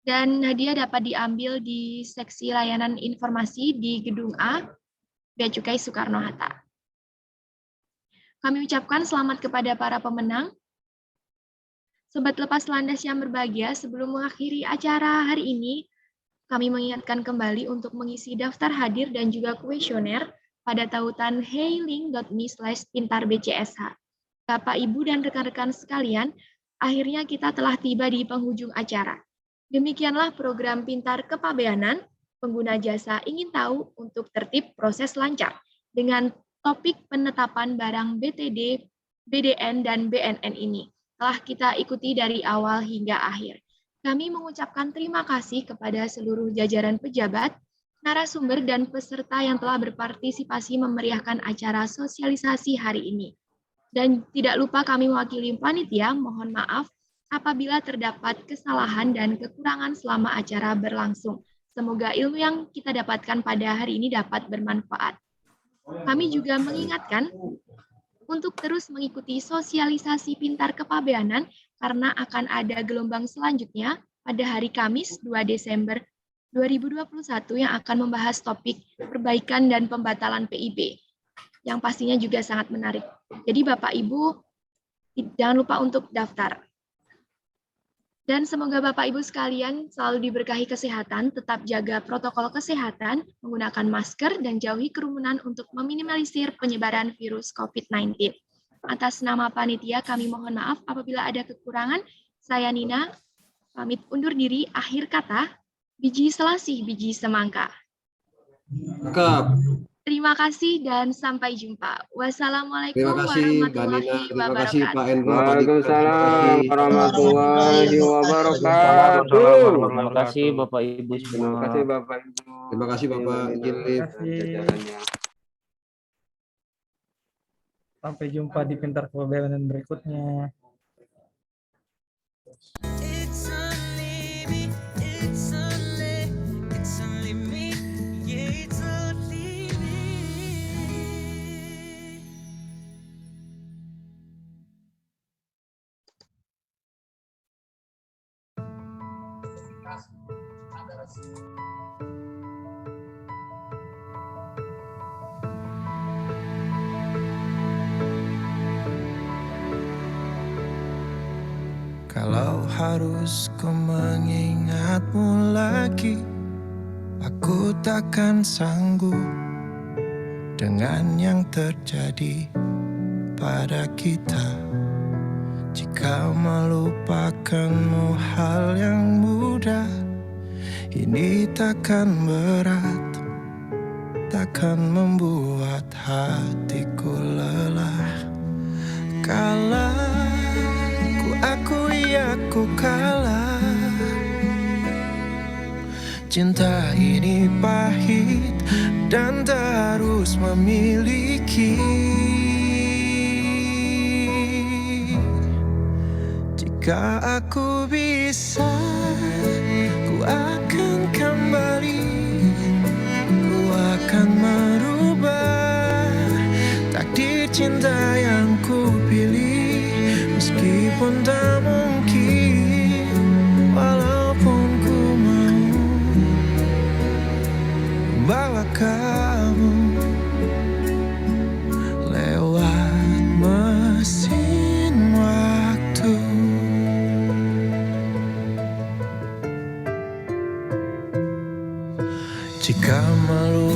Dan hadiah dapat diambil di seksi layanan informasi di Gedung A, Bea Cukai Soekarno-Hatta. Kami ucapkan selamat kepada para pemenang. Sobat Lepas Landas yang berbahagia, sebelum mengakhiri acara hari ini, kami mengingatkan kembali untuk mengisi daftar hadir dan juga kuesioner pada tautan heylink.me/pintarbcsh. Bapak, Ibu, dan rekan-rekan sekalian, akhirnya kita telah tiba di penghujung acara. Demikianlah program Pintar Kepabeanan. Pengguna jasa ingin tahu untuk tertib proses lancar dengan topik penetapan barang BTD, BDN, dan BNN ini telah kita ikuti dari awal hingga akhir. Kami mengucapkan terima kasih kepada seluruh jajaran pejabat, narasumber, dan peserta yang telah berpartisipasi memeriahkan acara sosialisasi hari ini. Dan tidak lupa kami mewakili panitia, mohon maaf apabila terdapat kesalahan dan kekurangan selama acara berlangsung. Semoga ilmu yang kita dapatkan pada hari ini dapat bermanfaat. Kami juga mengingatkan untuk terus mengikuti sosialisasi Pintar Kepabeanan karena akan ada gelombang selanjutnya pada hari Kamis 2 Desember 2021 yang akan membahas topik perbaikan dan pembatalan PIB, yang pastinya juga sangat menarik. Jadi Bapak Ibu, jangan lupa untuk daftar. Dan semoga Bapak Ibu sekalian selalu diberkahi kesehatan, tetap jaga protokol kesehatan, menggunakan masker, dan jauhi kerumunan untuk meminimalisir penyebaran virus COVID-19. Atas nama panitia kami mohon maaf apabila ada kekurangan. Saya Nina, pamit undur diri. Akhir kata, biji selasih, biji semangka. Terima kasih dan sampai jumpa. Wassalamualaikum warahmatullahi wabarakatuh. Pak Endro. Waalaikumsalam warahmatullahi wabarakatuh. Terima kasih Bapak Ibu semua. Terima kasih Bapak Ibu. Terima kasih Bapak. Sampai jumpa di Pintar Kepabeanan berikutnya. Kalau harus ku mengingatmu lagi, aku takkan sanggup dengan yang terjadi pada kita. Jika melupakanmu hal yang mudah, ini takkan berat, takkan membuat hatiku lelah. Kalah, ku akui aku kalah. Cinta ini pahit dan terus memiliki. Jika aku bisa, ku akan kembali, ku akan merubah takdir cinta yang ku pilih. Meskipun tak mungkin, walaupun ku mau bawa kamu lewat mesin waktu. Jika malu